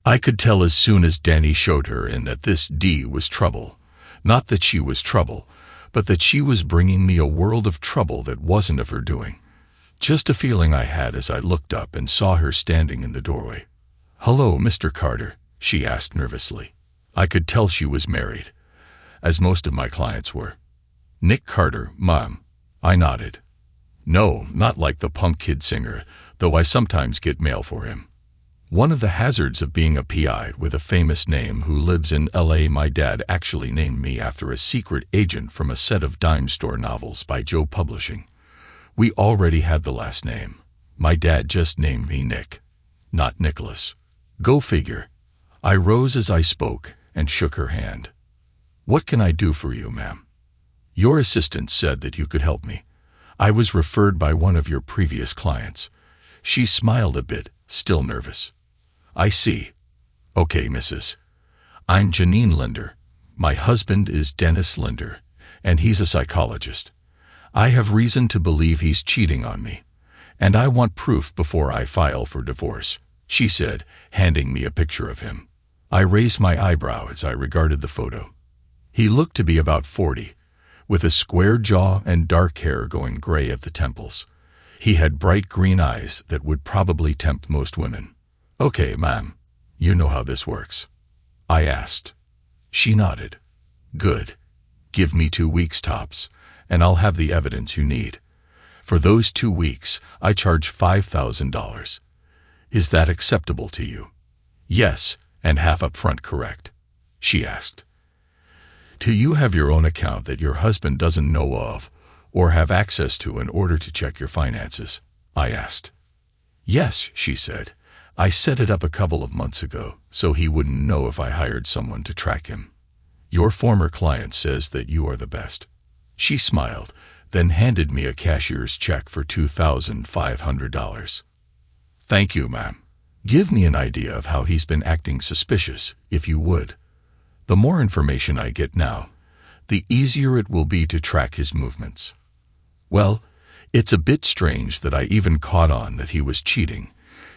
I could tell as soon as Danny showed her in that this D was trouble. Not that she was trouble, but that she was bringing me a world of trouble that wasn't of her doing. Just a feeling I had as I looked up and saw her standing in the doorway. "Hello, Mr. Carter," she asked nervously. I could tell she was married, as most of my clients were. "Nick Carter, Mom." I nodded. "No, not like the punk kid singer, though I sometimes get mail for him. One of the hazards of being a PI with a famous name who lives in LA, my dad actually named me after a secret agent from a set of dime store novels by Joe Publishing. We already had the last name. My dad just named me Nick, not Nicholas. Go figure." I rose as I spoke and shook her hand. "What can I do for you, ma'am?" "Your assistant said that you could help me. I was referred by one of your previous clients." She smiled a bit, still nervous. "I see. Okay, Mrs. I'm Janine Linder. My husband is Dennis Linder, and he's a psychologist. I have reason to believe he's cheating on me, and I want proof before I file for divorce," she said, handing me a picture of him. I raised my eyebrow as I regarded the photo. He looked to be about 40, with a square jaw and dark hair going gray at the temples. He had bright green eyes that would probably tempt most women. "Okay, ma'am, you know how this works?" I asked. She nodded. "Good. Give me 2 weeks tops, and I'll have the evidence you need. For those 2 weeks, I charge $5,000. Is that acceptable to you?" "Yes, and half up front, correct?" she asked. "Do you have your own account that your husband doesn't know of or have access to in order to check your finances?" I asked. "Yes," she said. "I set it up a couple of months ago, so he wouldn't know if I hired someone to track him. Your former client says that you are the best." She smiled, then handed me a cashier's check for $2,500. "Thank you, ma'am. Give me an idea of how he's been acting suspicious, if you would. The more information I get now, the easier it will be to track his movements." "Well, it's a bit strange that I even caught on that he was cheating.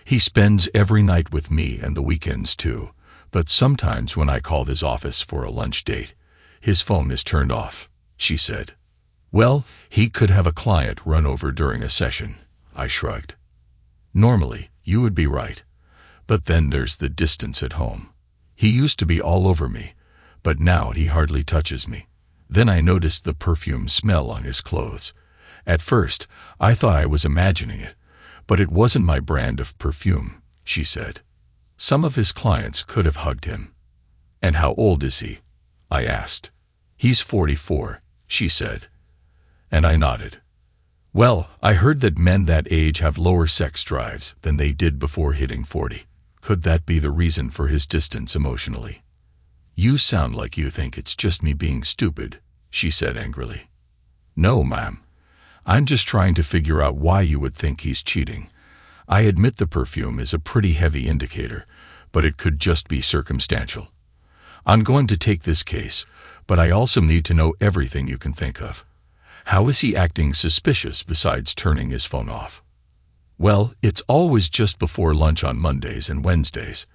He spends every night with me and the weekends too, but sometimes when I call his office for a lunch date, his phone is turned off," she said. "Well, he could have a client run over during a session," I shrugged. "Normally, you would be right. But then there's the distance at home. He used to be all over me, but now he hardly touches me." Then I noticed the perfume smell on his clothes. At first, I thought I was imagining it, but it wasn't my brand of perfume, she said. "Some of his clients could have hugged him." "And how old is he?" I asked. "He's 44, she said. And I nodded. "Well, I heard that men that age have lower sex drives than they did before hitting 40. Could that be the reason for his distance emotionally?" "You sound like you think it's just me being stupid," she said angrily. "No, ma'am. I'm just trying to figure out why you would think he's cheating. I admit the perfume is a pretty heavy indicator, but it could just be circumstantial. I'm going to take this case, but I also need to know everything you can think of. How is he acting suspicious besides turning his phone off?" "Well, it's always just before lunch on Mondays and Wednesdays.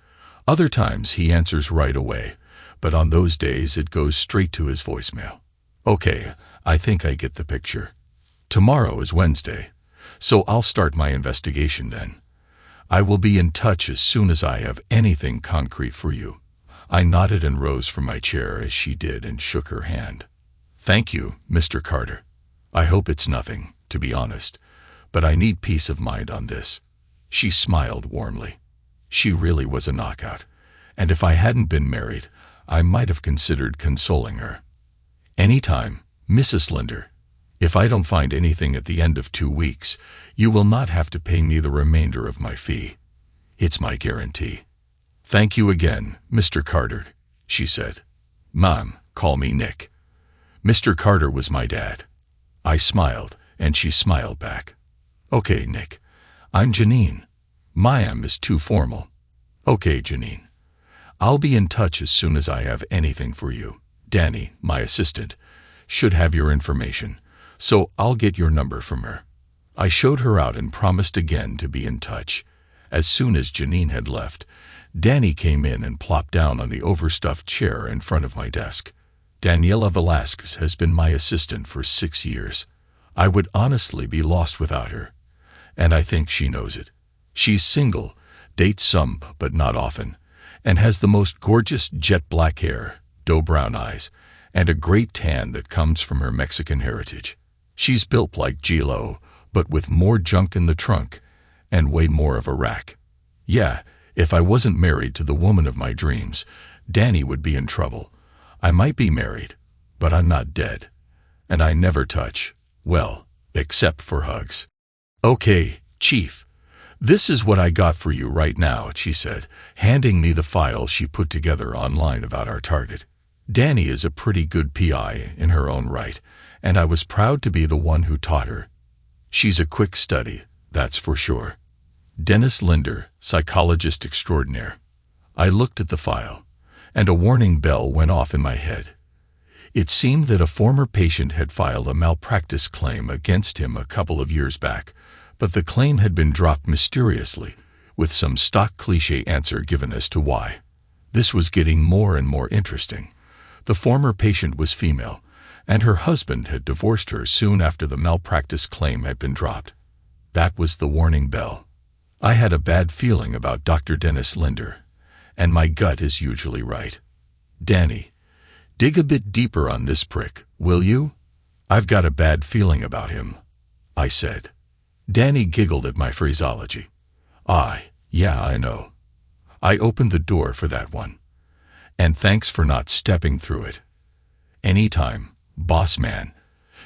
Other times he answers right away, but on those days it goes straight to his voicemail." "Okay, I think I get the picture. Tomorrow is Wednesday, so I'll start my investigation then. I will be in touch as soon as I have anything concrete for you." I nodded and rose from my chair as she did and shook her hand. "Thank you, Mr. Carter. I hope it's nothing, to be honest, but I need peace of mind on this." She smiled warmly. She really was a knockout, and if I hadn't been married, I might have considered consoling her. "Anytime, Mrs. Linder. If I don't find anything at the end of 2 weeks, you will not have to pay me the remainder of my fee. It's my guarantee." "Thank you again, Mr. Carter," she said. "Mom, call me Nick." Mr. Carter was my dad. I smiled, and she smiled back. "Okay, Nick. I'm Janine. Ma'am is too formal." "Okay, Janine. I'll be in touch as soon as I have anything for you. Danny, my assistant, should have your information, so I'll get your number from her." I showed her out and promised again to be in touch. As soon as Janine had left, Danny came in and plopped down on the overstuffed chair in front of my desk. Daniela Velasquez has been my assistant for 6 years. I would honestly be lost without her, and I think she knows it. She's single, dates some but not often, and has the most gorgeous jet black hair, doe brown eyes, and a great tan that comes from her Mexican heritage. She's built like J-Lo, but with more junk in the trunk and way more of a rack. Yeah, if I wasn't married to the woman of my dreams, Danny would be in trouble. I might be married, but I'm not dead. And I never touch, well, except for hugs. Okay, Chief. This is what I got for you right now, she said, handing me the file she put together online about our target. Danny is a pretty good PI in her own right, and I was proud to be the one who taught her. She's a quick study, that's for sure. Dennis Linder, psychologist extraordinaire. I looked at the file, and a warning bell went off in my head. It seemed that a former patient had filed a malpractice claim against him a couple of years back, but the claim had been dropped mysteriously, with some stock cliché answer given as to why. This was getting more and more interesting. The former patient was female, and her husband had divorced her soon after the malpractice claim had been dropped. That was the warning bell. I had a bad feeling about Dr. Dennis Linder, and my gut is usually right. Danny, dig a bit deeper on this prick, will you? I've got a bad feeling about him, I said. Danny giggled at my phraseology. Yeah, I know. I opened the door for that one. And thanks for not stepping through it. Anytime, boss man.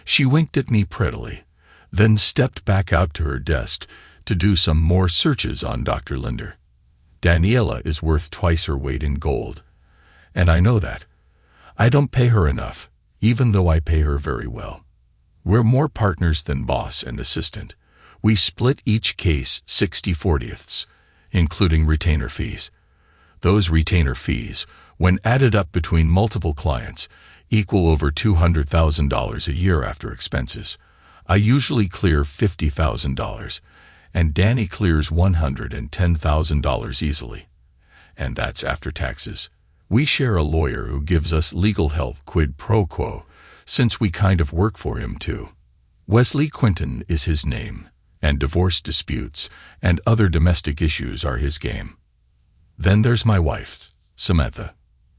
She winked at me prettily, then stepped back out to her desk to do some more searches on Dr. Linder. Daniela is worth twice her weight in gold, and I know that. I don't pay her enough, even though I pay her very well. We're more partners than boss and assistant. We split each case 60/40ths, including retainer fees. Those retainer fees, when added up between multiple clients, equal over $200,000 a year after expenses. I usually clear $50,000, and Danny clears $110,000 easily. And that's after taxes. We share a lawyer who gives us legal help quid pro quo, since we kind of work for him too. Wesley Quinton is his name, and divorce disputes and other domestic issues are his game. Then there's my wife, Samantha.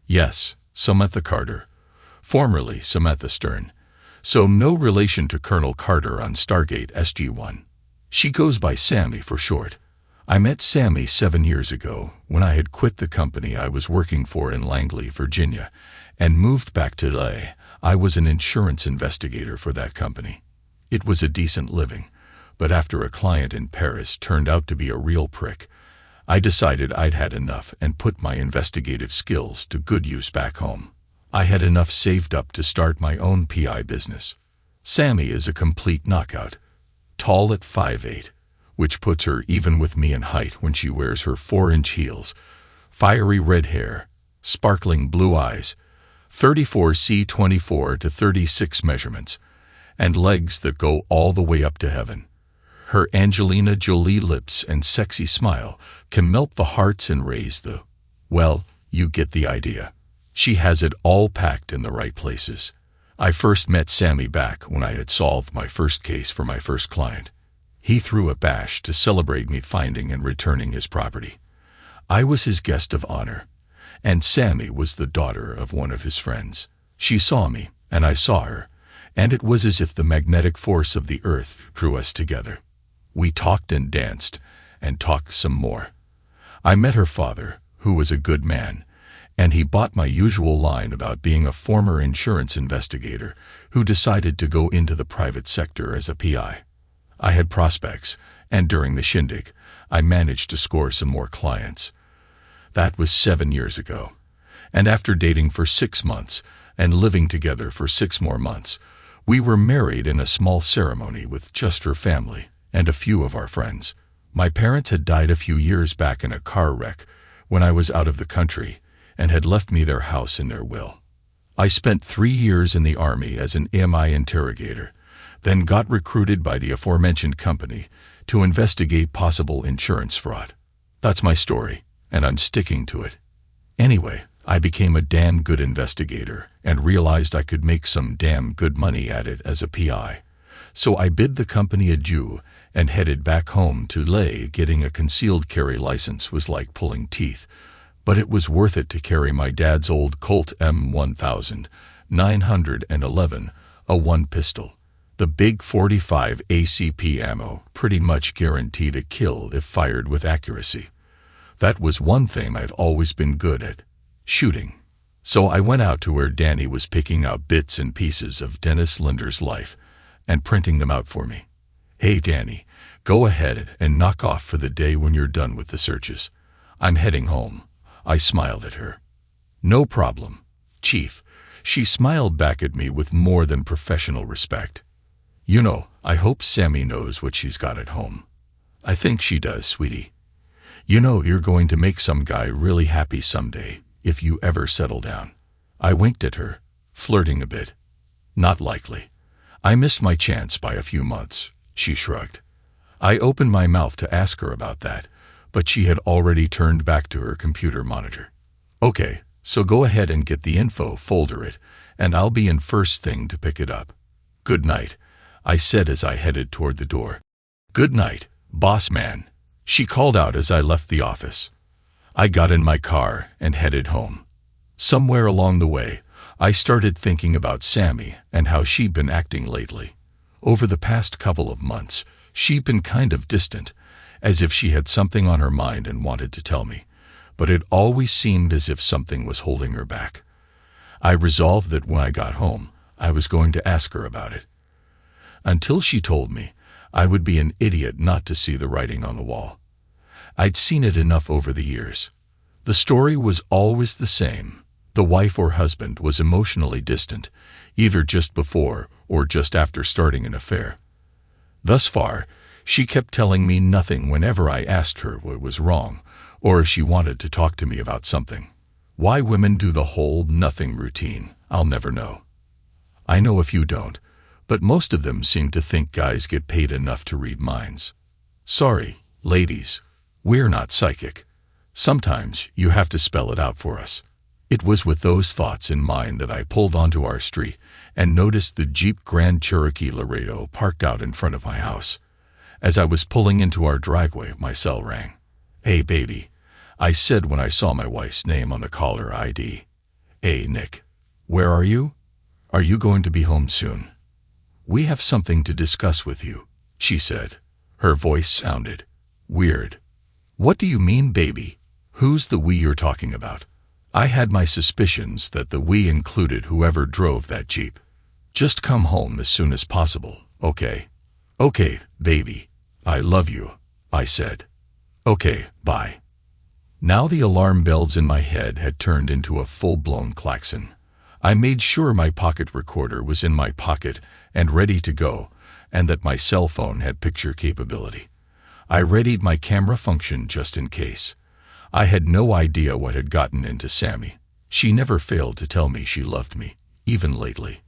Yes, Samantha Carter, formerly Samantha Stern, so no relation to Colonel Carter on Stargate SG-1. She goes by Sammy for short. I met Sammy 7 years ago when I had quit the company I was working for in Langley, Virginia, and moved back to LA. I was an insurance investigator for that company. It was a decent living, but after a client in Paris turned out to be a real prick, I decided I'd had enough and put my investigative skills to good use back home. I had enough saved up to start my own PI business. Sammy is a complete knockout. Tall at 5'8", which puts her even with me in height when she wears her 4-inch heels, fiery red hair, sparkling blue eyes, 34C24 to 36 measurements, and legs that go all the way up to heaven. Her Angelina Jolie lips and sexy smile can melt the hearts and raise the, well, you get the idea. She has it all packed in the right places. I first met Sammy back when I had solved my first case for my first client. He threw a bash to celebrate me finding and returning his property. I was his guest of honor, and Sammy was the daughter of one of his friends. She saw me, and I saw her, and it was as if the magnetic force of the earth drew us together. We talked and danced, and talked some more. I met her father, who was a good man, and he bought my usual line about being a former insurance investigator who decided to go into the private sector as a PI. I had prospects, and during the shindig, I managed to score some more clients. That was 7 years ago, and after dating for 6 months and living together for 6 more months, we were married in a small ceremony with just her family and a few of our friends. My parents had died a few years back in a car wreck when I was out of the country, and had left me their house in their will. I spent 3 years in the Army as an AMI interrogator, then got recruited by the aforementioned company to investigate possible insurance fraud. That's my story, and I'm sticking to it. Anyway, I became a damn good investigator and realized I could make some damn good money at it as a PI. So I bid the company adieu and headed back home to lay. Getting a concealed carry license was like pulling teeth, but it was worth it to carry my dad's old Colt M1911, a one pistol. The big 45 ACP ammo, pretty much guaranteed a kill if fired with accuracy. That was one thing I've always been good at, shooting. So I went out to where Danny was picking out bits and pieces of Dennis Linder's life and printing them out for me. Hey Danny, go ahead and knock off for the day when you're done with the searches. I'm heading home. I smiled at her. No problem, Chief. She smiled back at me with more than professional respect. You know, I hope Sammy knows what she's got at home. I think she does, sweetie. You know, you're going to make some guy really happy someday, if you ever settle down. I winked at her, flirting a bit. Not likely. I missed my chance by a few months, she shrugged. I opened my mouth to ask her about that, but she had already turned back to her computer monitor. Okay, so go ahead and get the info, folder it, and I'll be in first thing to pick it up. Good night, I said as I headed toward the door. Good night, boss man, she called out as I left the office. I got in my car and headed home. Somewhere along the way, I started thinking about Sammy and how she'd been acting lately. Over the past couple of months, she'd been kind of distant, as if she had something on her mind and wanted to tell me, but it always seemed as if something was holding her back. I resolved that when I got home, I was going to ask her about it. Until she told me, I would be an idiot not to see the writing on the wall. I'd seen it enough over the years. The story was always the same. The wife or husband was emotionally distant, either just before or just after starting an affair. Thus far, she kept telling me nothing whenever I asked her what was wrong, or if she wanted to talk to me about something. Why women do the whole nothing routine, I'll never know. I know a few don't, but most of them seem to think guys get paid enough to read minds. Sorry, ladies, we're not psychic. Sometimes you have to spell it out for us. It was with those thoughts in mind that I pulled onto our street and noticed the Jeep Grand Cherokee Laredo parked out in front of my house. As I was pulling into our driveway, my cell rang. Hey baby, I said when I saw my wife's name on the caller ID. Hey Nick, where are you? Are you going to be home soon? We have something to discuss with you, she said. Her voice sounded weird. What do you mean, baby? Who's the we you're talking about? I had my suspicions that the we included whoever drove that Jeep. Just come home as soon as possible, okay? Okay, baby. I love you, I said. Okay, bye. Now the alarm bells in my head had turned into a full-blown klaxon. I made sure my pocket recorder was in my pocket and ready to go, and that my cell phone had picture capability. I readied my camera function just in case. I had no idea what had gotten into Sammy. She never failed to tell me she loved me, even lately.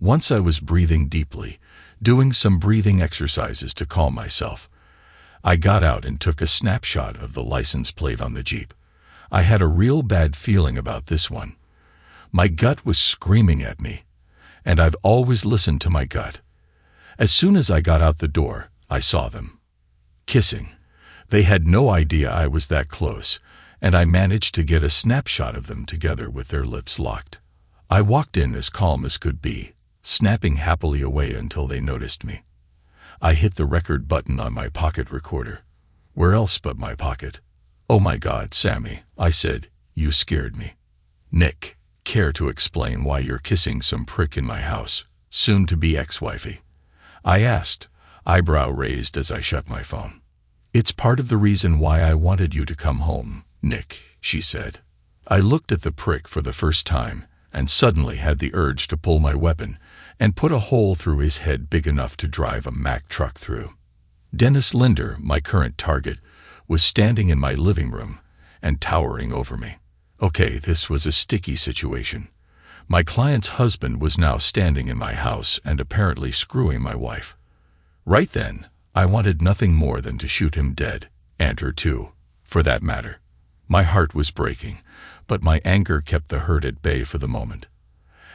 Once I was breathing deeply, doing some breathing exercises to calm myself. I got out and took a snapshot of the license plate on the Jeep. I had a real bad feeling about this one. My gut was screaming at me, and I've always listened to my gut. As soon as I got out the door, I saw them kissing. They had no idea I was that close, and I managed to get a snapshot of them together with their lips locked. I walked in as calm as could be, snapping happily away until they noticed me. I hit the record button on my pocket recorder. Where else but my pocket? Oh my God, Sammy, I said, you scared me. Nick, care to explain why you're kissing some prick in my house, soon-to-be ex-wifey? I asked, eyebrow raised as I shut my phone. It's part of the reason why I wanted you to come home, Nick, she said. I looked at the prick for the first time and suddenly had the urge to pull my weapon and put a hole through his head big enough to drive a Mack truck through. Dennis Linder, my current target, was standing in my living room and towering over me. Okay, this was a sticky situation. My client's husband was now standing in my house and apparently screwing my wife. Right then, I wanted nothing more than to shoot him dead, and her too, for that matter. My heart was breaking, but my anger kept the hurt at bay for the moment.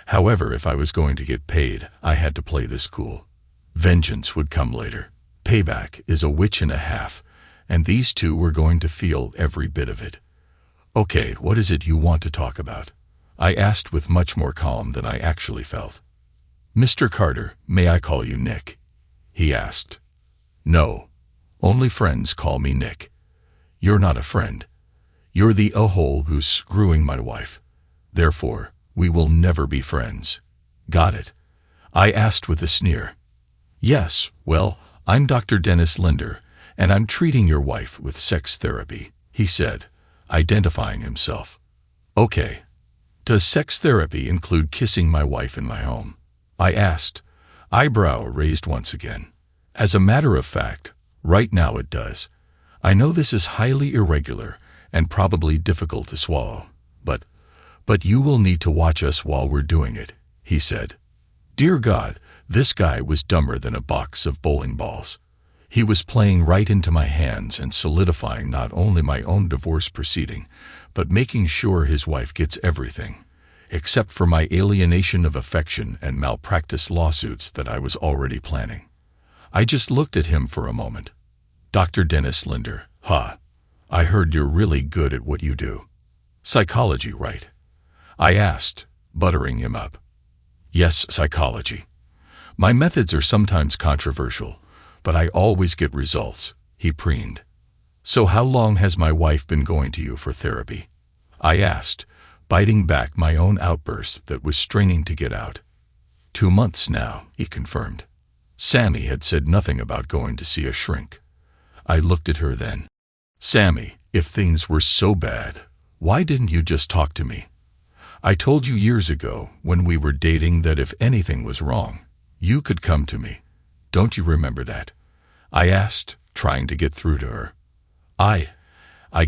However, if I was going to get paid, I had to play this cool. Vengeance would come later. Payback is a witch and a half, and these two were going to feel every bit of it. Okay, what is it you want to talk about? I asked with much more calm than I actually felt. Mr. Carter, may I call you Nick? He asked. No. Only friends call me Nick. You're not a friend. You're the a-hole who's screwing my wife. Therefore, we will never be friends. Got it? I asked with a sneer. Yes, well, I'm Dr. Dennis Linder, and I'm treating your wife with sex therapy, he said, identifying himself. Okay. Does sex therapy include kissing my wife in my home? I asked, eyebrow raised once again. As a matter of fact, right now it does. I know this is highly irregular and probably difficult to swallow, but you will need to watch us while we're doing it, he said. Dear God, this guy was dumber than a box of bowling balls. He was playing right into my hands and solidifying not only my own divorce proceeding, but making sure his wife gets everything, except for my alienation of affection and malpractice lawsuits that I was already planning. I just looked at him for a moment. Dr. Dennis Linder, I heard you're really good at what you do. Psychology, right? I asked, buttering him up. Yes, psychology. My methods are sometimes controversial, but I always get results, he preened. So how long has my wife been going to you for therapy? I asked, biting back my own outburst that was straining to get out. 2 months now, he confirmed. Sammy had said nothing about going to see a shrink. I looked at her then. Sammy, if things were so bad, why didn't you just talk to me? I told you years ago, when we were dating, that if anything was wrong, you could come to me. Don't you remember that? I asked, trying to get through to her. I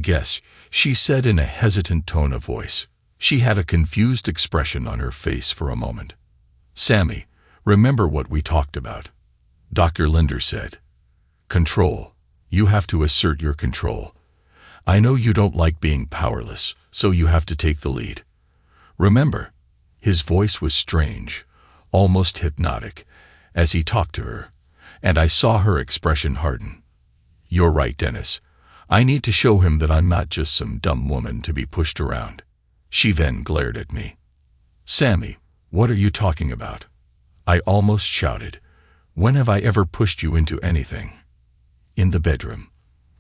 guess, she said in a hesitant tone of voice. She had a confused expression on her face for a moment. Sammy, remember what we talked about? Dr. Linder said. Control. You have to assert your control. I know you don't like being powerless, so you have to take the lead. Remember? His voice was strange, almost hypnotic, as he talked to her, and I saw her expression harden. You're right, Dennis. I need to show him that I'm not just some dumb woman to be pushed around. She then glared at me. Sammy, what are you talking about? I almost shouted. When have I ever pushed you into anything? In the bedroom.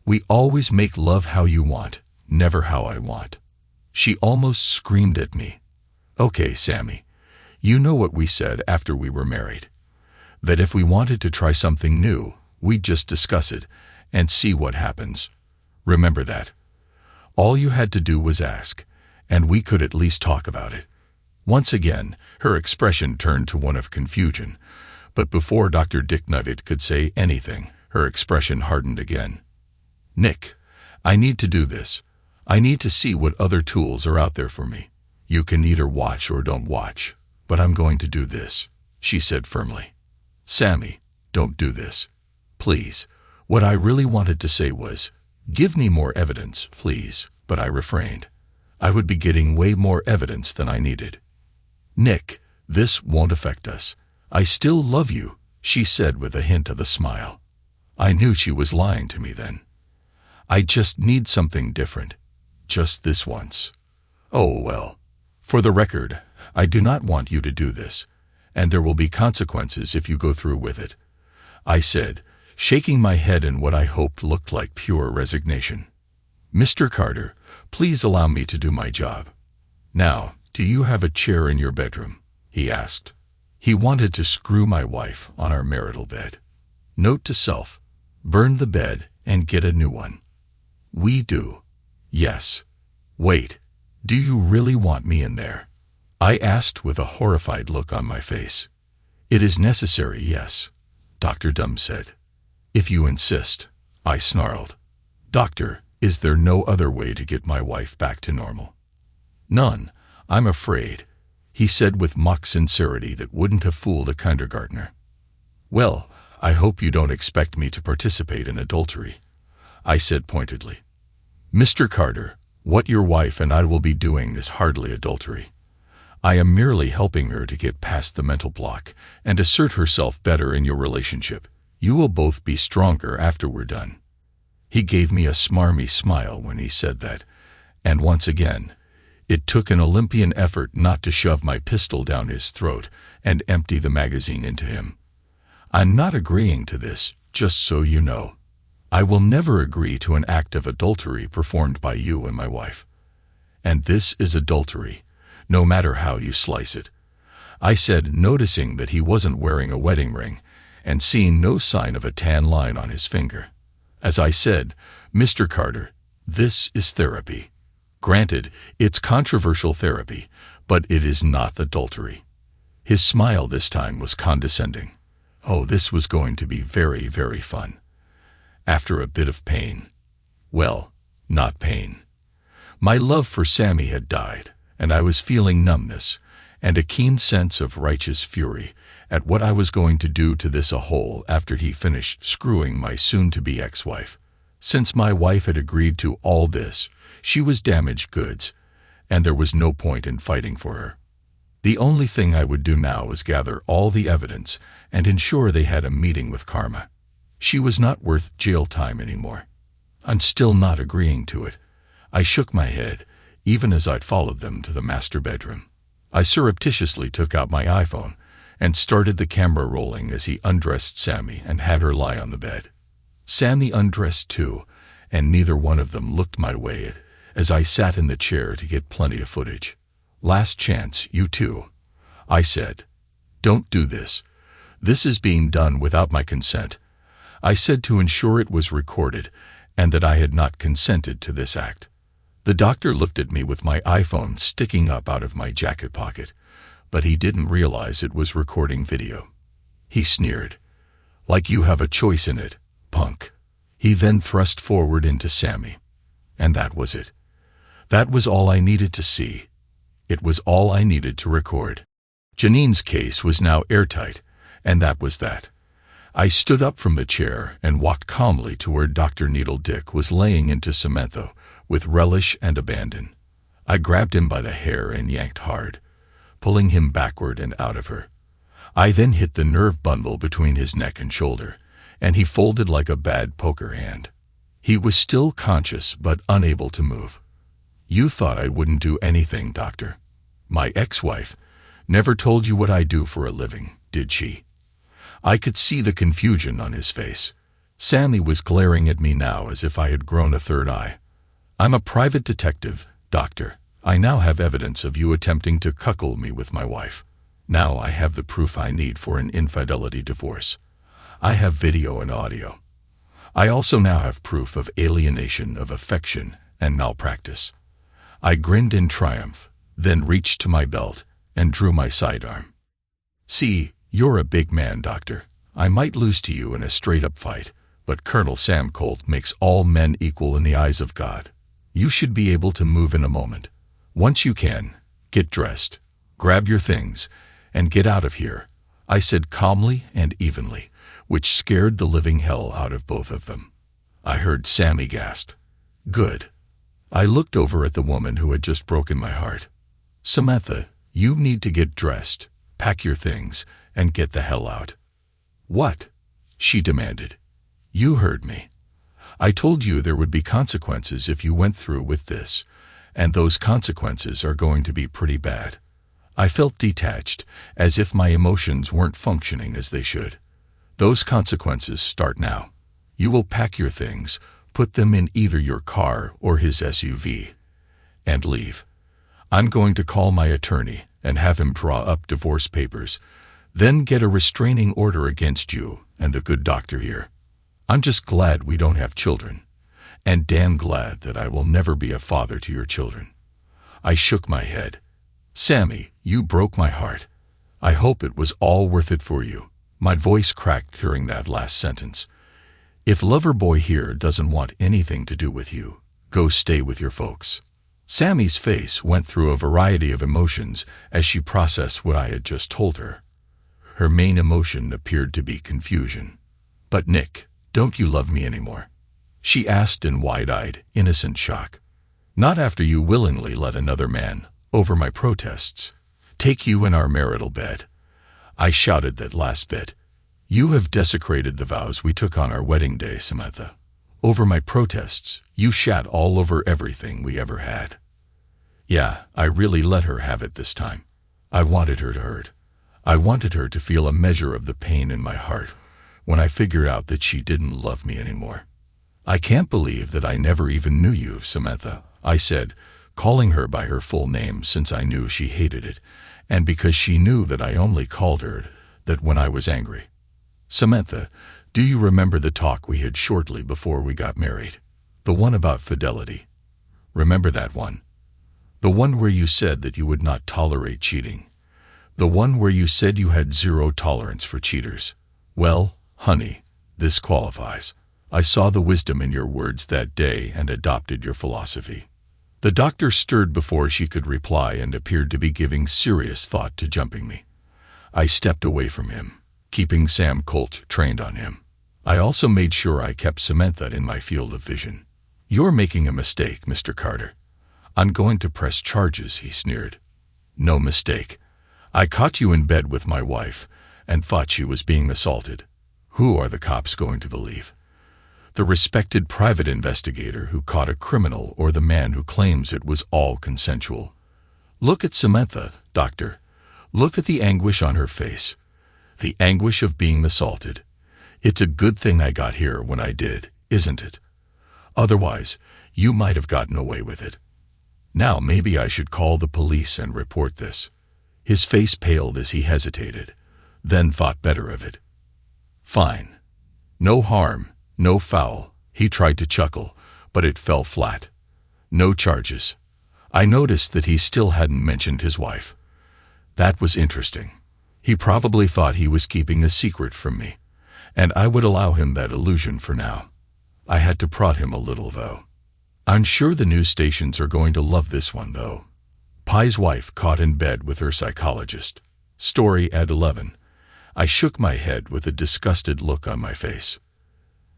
We always make love how you want, never how I want. She almost screamed at me. Okay, Sammy, you know what we said after we were married. That if we wanted to try something new, we'd just discuss it and see what happens. Remember that. All you had to do was ask, and we could at least talk about it. Once again, her expression turned to one of confusion, but before Dr. Dicknuggett could say anything, her expression hardened again. Nick, I need to do this. I need to see what other tools are out there for me. You can either watch or don't watch, but I'm going to do this, she said firmly. Sammy, don't do this. Please. What I really wanted to say was, give me more evidence, please, but I refrained. I would be getting way more evidence than I needed. Nick, this won't affect us. I still love you, she said with a hint of a smile. I knew she was lying to me then. I just need something different. Just this once. Oh, well. For the record, I do not want you to do this, and there will be consequences if you go through with it, I said, shaking my head in what I hoped looked like pure resignation. Mr. Carter, please allow me to do my job. Now, do you have a chair in your bedroom? He asked. He wanted to screw my wife on our marital bed. Note to self, burn the bed and get a new one. We do. Yes. Wait, do you really want me in there? I asked with a horrified look on my face. It is necessary, yes, Dr. Dumb said. If you insist, I snarled. Doctor, is there no other way to get my wife back to normal? None, I'm afraid, he said with mock sincerity that wouldn't have fooled a kindergartner. Well, I hope you don't expect me to participate in adultery, I said pointedly. Mr. Carter, What your wife and I will be doing is hardly adultery. I am merely helping her to get past the mental block and assert herself better in your relationship. You will both be stronger after we're done." He gave me a smarmy smile when he said that, and once again, it took an Olympian effort not to shove my pistol down his throat and empty the magazine into him. "I'm not agreeing to this, just so you know. I will never agree to an act of adultery performed by you and my wife. And this is adultery, no matter how you slice it," I said, noticing that he wasn't wearing a wedding ring and seeing no sign of a tan line on his finger. As I said, "Mr. Carter, this is therapy. Granted, it's controversial therapy, but it is not adultery." His smile this time was condescending. Oh, this was going to be very, very fun. After a bit of pain. Well, not pain. My love for Sammy had died, and I was feeling numbness and a keen sense of righteous fury at what I was going to do to this a hole after he finished screwing my soon-to-be ex-wife. Since my wife had agreed to all this, she was damaged goods, and there was no point in fighting for her. The only thing I would do now was gather all the evidence and ensure they had a meeting with karma. She was not worth jail time anymore. I'm still not agreeing to it. I shook my head, even as I'd followed them to the master bedroom. I surreptitiously took out my iPhone and started the camera rolling as he undressed Sammy and had her lie on the bed. Sammy undressed too, and neither one of them looked my way as I sat in the chair to get plenty of footage. "Last chance, you two," I said. "Don't do this. This is being done without my consent," I said, to ensure it was recorded and that I had not consented to this act. The doctor looked at me with my iPhone sticking up out of my jacket pocket, but he didn't realize it was recording video. He sneered. "Like you have a choice in it, punk." He then thrust forward into Sammy. And that was it. That was all I needed to see. It was all I needed to record. Janine's case was now airtight, and that was that. I stood up from the chair and walked calmly to where Dr. Needle Dick was laying into Samantha with relish and abandon. I grabbed him by the hair and yanked hard, pulling him backward and out of her. I then hit the nerve bundle between his neck and shoulder, and he folded like a bad poker hand. He was still conscious but unable to move. "You thought I wouldn't do anything, doctor. My ex-wife never told you what I do for a living, did she?" I could see the confusion on his face. Sammy was glaring at me now as if I had grown a third eye. "I'm a private detective, doctor. I now have evidence of you attempting to cuckold me with my wife. Now I have the proof I need for an infidelity divorce. I have video and audio. I also now have proof of alienation of affection and malpractice." I grinned in triumph, then reached to my belt and drew my sidearm. "See, you're a big man, doctor. I might lose to you in a straight-up fight, but Colonel Sam Colt makes all men equal in the eyes of God. You should be able to move in a moment. Once you can, get dressed, grab your things, and get out of here," I said calmly and evenly, which scared the living hell out of both of them. I heard Sammy gasp. "Good." I looked over at the woman who had just broken my heart. "Samantha, you need to get dressed, pack your things, and get the hell out." "What?" she demanded. "You heard me. I told you there would be consequences if you went through with this, and those consequences are going to be pretty bad." I felt detached, as if my emotions weren't functioning as they should. "Those consequences start now. You will pack your things, put them in either your car or his SUV, and leave. I'm going to call my attorney and have him draw up divorce papers, then get a restraining order against you and the good doctor here. I'm just glad we don't have children, and damn glad that I will never be a father to your children." I shook my head. "Sammy, you broke my heart. I hope it was all worth it for you." My voice cracked during that last sentence. "If Loverboy here doesn't want anything to do with you, go stay with your folks." Sammy's face went through a variety of emotions as she processed what I had just told her. Her main emotion appeared to be confusion. "But Nick, don't you love me anymore?" she asked in wide-eyed, innocent shock. Not after you willingly let another man, over my protests, take you in our marital bed. I shouted that last bit. You have desecrated the vows we took on our wedding day, Samantha. Over my protests, you shat all over everything we ever had. Yeah, I really let her have it this time. I wanted her to hurt. I wanted her to feel a measure of the pain in my heart when I figured out that she didn't love me anymore. I can't believe that I never even knew you, Samantha, I said, calling her by her full name since I knew she hated it, and because she knew that I only called her that when I was angry. Samantha, do you remember the talk we had shortly before we got married? The one about fidelity. Remember that one? The one where you said that you would not tolerate cheating. The one where you said you had zero tolerance for cheaters. Well, honey, this qualifies. I saw the wisdom in your words that day and adopted your philosophy. The doctor stirred before she could reply and appeared to be giving serious thought to jumping me. I stepped away from him, keeping Sam Colt trained on him. I also made sure I kept Samantha in my field of vision. You're making a mistake, Mr. Carter. I'm going to press charges, he sneered. No mistake. I caught you in bed with my wife and thought she was being assaulted. Who are the cops going to believe? The respected private investigator who caught a criminal or the man who claims it was all consensual? Look at Samantha, doctor. Look at the anguish on her face. The anguish of being assaulted. It's a good thing I got here when I did, isn't it? Otherwise, you might have gotten away with it. Now maybe I should call the police and report this. His face paled as he hesitated, then thought better of it. Fine. No harm, no foul. He tried to chuckle, but it fell flat. No charges. I noticed that he still hadn't mentioned his wife. That was interesting. He probably thought he was keeping a secret from me, and I would allow him that illusion for now. I had to prod him a little, though. I'm sure the news stations are going to love this one, though. Pie's wife caught in bed with her psychologist. Story at 11. I shook my head with a disgusted look on my face.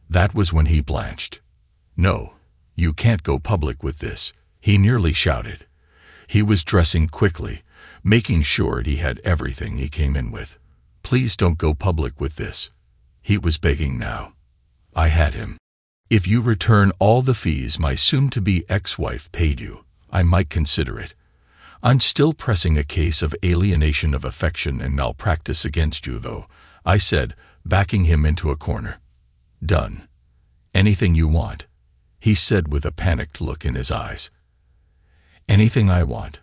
That was when he blanched. No, you can't go public with this, he nearly shouted. He was dressing quickly, making sure he had everything he came in with. Please don't go public with this. He was begging now. I had him. If you return all the fees my soon-to-be ex-wife paid you, I might consider it. I'm still pressing a case of alienation of affection and malpractice against you, though, I said, backing him into a corner. Done. Anything you want, he said with a panicked look in his eyes. Anything I want.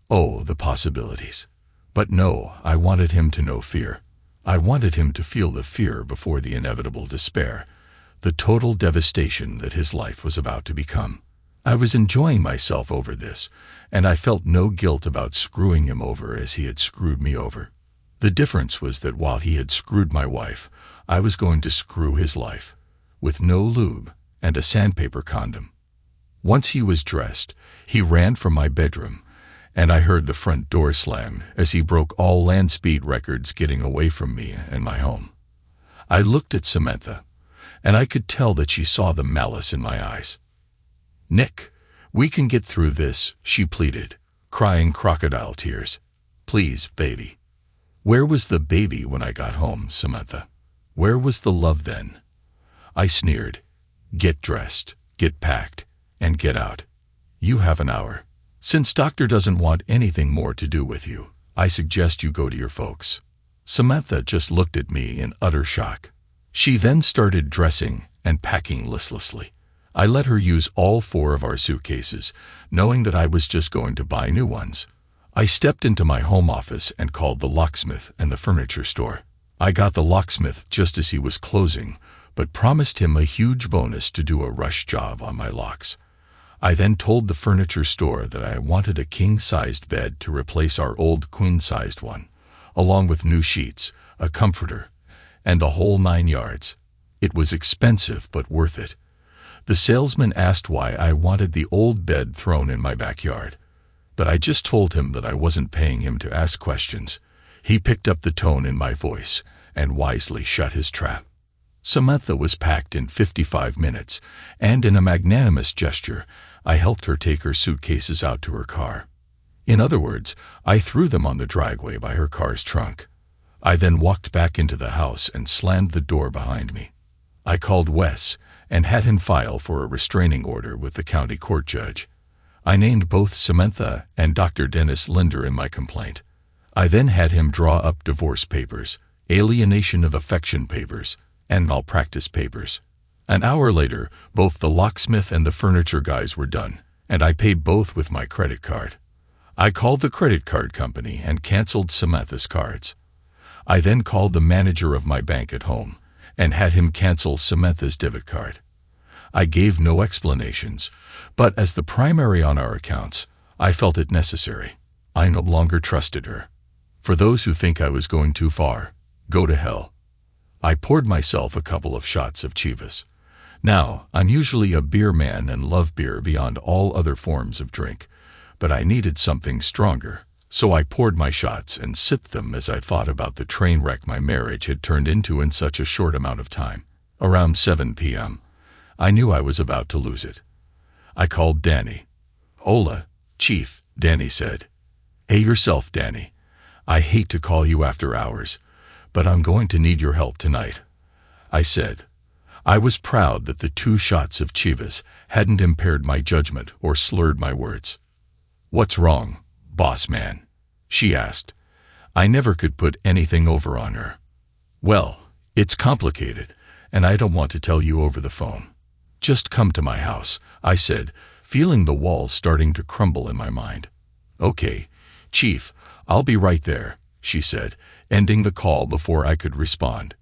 Oh, the possibilities. But no, I wanted him to know fear. I wanted him to feel the fear before the inevitable despair, the total devastation that his life was about to become. I was enjoying myself over this, and I felt no guilt about screwing him over as he had screwed me over. The difference was that while he had screwed my wife, I was going to screw his life, with no lube and a sandpaper condom. Once he was dressed, he ran from my bedroom, and I heard the front door slam as he broke all land speed records getting away from me and my home. I looked at Samantha, and I could tell that she saw the malice in my eyes. Nick, we can get through this, she pleaded, crying crocodile tears. Please, baby. Where was the baby when I got home, Samantha? Where was the love then? I sneered. Get dressed, get packed, and get out. You have an hour. Since doctor doesn't want anything more to do with you, I suggest you go to your folks. Samantha just looked at me in utter shock. She then started dressing and packing listlessly. I let her use all 4 of our suitcases, knowing that I was just going to buy new ones. I stepped into my home office and called the locksmith and the furniture store. I got the locksmith just as he was closing, but promised him a huge bonus to do a rush job on my locks. I then told the furniture store that I wanted a king-sized bed to replace our old queen-sized one, along with new sheets, a comforter, and the whole 9 yards. It was expensive but worth it. The salesman asked why I wanted the old bed thrown in my backyard, but I just told him that I wasn't paying him to ask questions. He picked up the tone in my voice and wisely shut his trap. Samantha was packed in 55 minutes, and in a magnanimous gesture, I helped her take her suitcases out to her car. In other words, I threw them on the driveway by her car's trunk. I then walked back into the house and slammed the door behind me. I called Wes and had him file for a restraining order with the county court judge. I named both Samantha and Dr. Dennis Linder in my complaint. I then had him draw up divorce papers, alienation of affection papers, and malpractice papers. An hour later, both the locksmith and the furniture guys were done, and I paid both with my credit card. I called the credit card company and canceled Samantha's cards. I then called the manager of my bank at home and had him cancel Samantha's debit card. I gave no explanations, but as the primary on our accounts, I felt it necessary. I no longer trusted her. For those who think I was going too far, go to hell. I poured myself a couple of shots of Chivas. Now, I'm usually a beer man and love beer beyond all other forms of drink, but I needed something stronger, so I poured my shots and sipped them as I thought about the train wreck my marriage had turned into in such a short amount of time. Around 7 p.m., I knew I was about to lose it. I called Danny. "Hola, Chief," Danny said. "Hey yourself, Danny. I hate to call you after hours, but I'm going to need your help tonight," I said. I was proud that the 2 shots of Chivas hadn't impaired my judgment or slurred my words. "What's wrong, boss man?" she asked. I never could put anything over on her. "Well, it's complicated, and I don't want to tell you over the phone. Just come to my house," I said, feeling the walls starting to crumble in my mind. "Okay, Chief, I'll be right there," she said, ending the call before I could respond.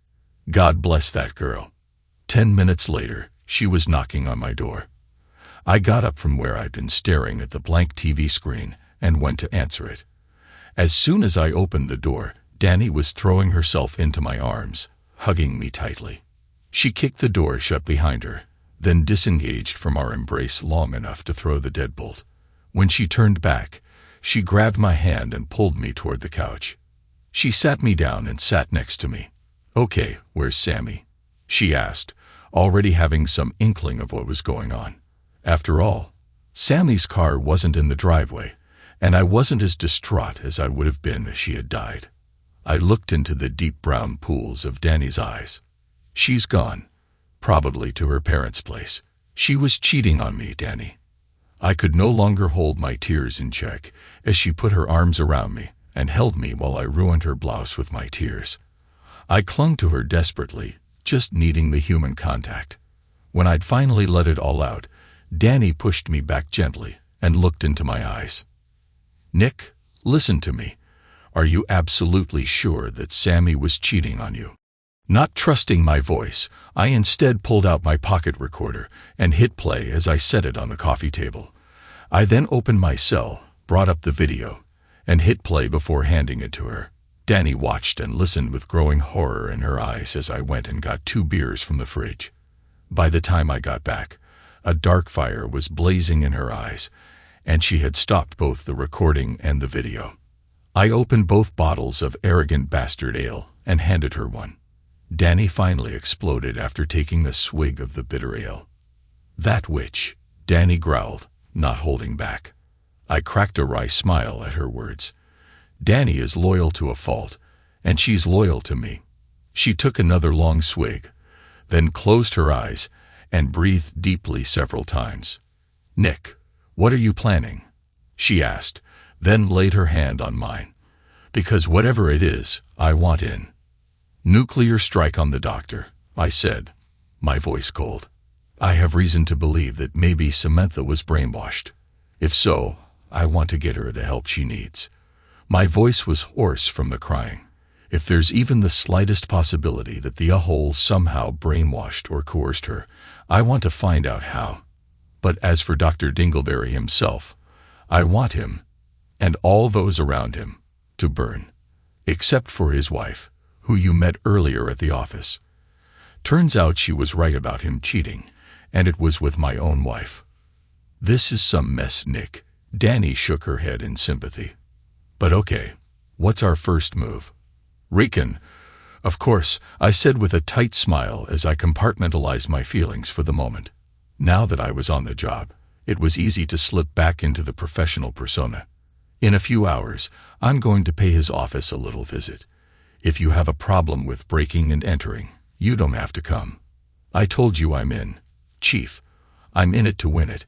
God bless that girl. 10 minutes later, she was knocking on my door. I got up from where I'd been staring at the blank TV screen and went to answer it. As soon as I opened the door, Danny was throwing herself into my arms, hugging me tightly. She kicked the door shut behind her, then disengaged from our embrace long enough to throw the deadbolt. When she turned back, she grabbed my hand and pulled me toward the couch. She sat me down and sat next to me. "Okay, where's Sammy?" she asked, already having some inkling of what was going on. After all, Sammy's car wasn't in the driveway, and I wasn't as distraught as I would have been if she had died. I looked into the deep brown pools of Danny's eyes. "She's gone, probably to her parents' place. She was cheating on me, Danny." I could no longer hold my tears in check as she put her arms around me and held me while I ruined her blouse with my tears. I clung to her desperately, just needing the human contact. When I'd finally let it all out, Danny pushed me back gently and looked into my eyes. "Nick, listen to me. Are you absolutely sure that Sammy was cheating on you?" Not trusting my voice, I instead pulled out my pocket recorder and hit play as I set it on the coffee table. I then opened my cell, brought up the video, and hit play before handing it to her. Danny watched and listened with growing horror in her eyes as I went and got 2 beers from the fridge. By the time I got back, a dark fire was blazing in her eyes, and she had stopped both the recording and the video. I opened both bottles of Arrogant Bastard Ale and handed her one. Danny finally exploded after taking a swig of the bitter ale. "That witch," Danny growled, not holding back. I cracked a wry smile at her words. Danny is loyal to a fault, and she's loyal to me. She took another long swig, then closed her eyes and breathed deeply several times. "Nick, what are you planning?" she asked, then laid her hand on mine. "Because whatever it is, I want in." "Nuclear strike on the doctor," I said, my voice cold. "I have reason to believe that maybe Samantha was brainwashed. If so, I want to get her the help she needs." My voice was hoarse from the crying. If there's even the slightest possibility that the a-hole somehow brainwashed or coerced her, I want to find out how. But as for Dr. Dingleberry himself, I want him, and all those around him, to burn. Except for his wife, who you met earlier at the office. Turns out she was right about him cheating, and it was with my own wife. "This is some mess, Nick." Danny shook her head in sympathy. "But okay, what's our first move?" "Recon, of course," I said with a tight smile as I compartmentalized my feelings for the moment. Now that I was on the job, It was easy to slip back into the professional persona. In a few hours, I'm going to pay his office a little visit. If you have a problem with breaking and entering, you don't have to come. I told you I'm in. Chief, I'm in it to win it.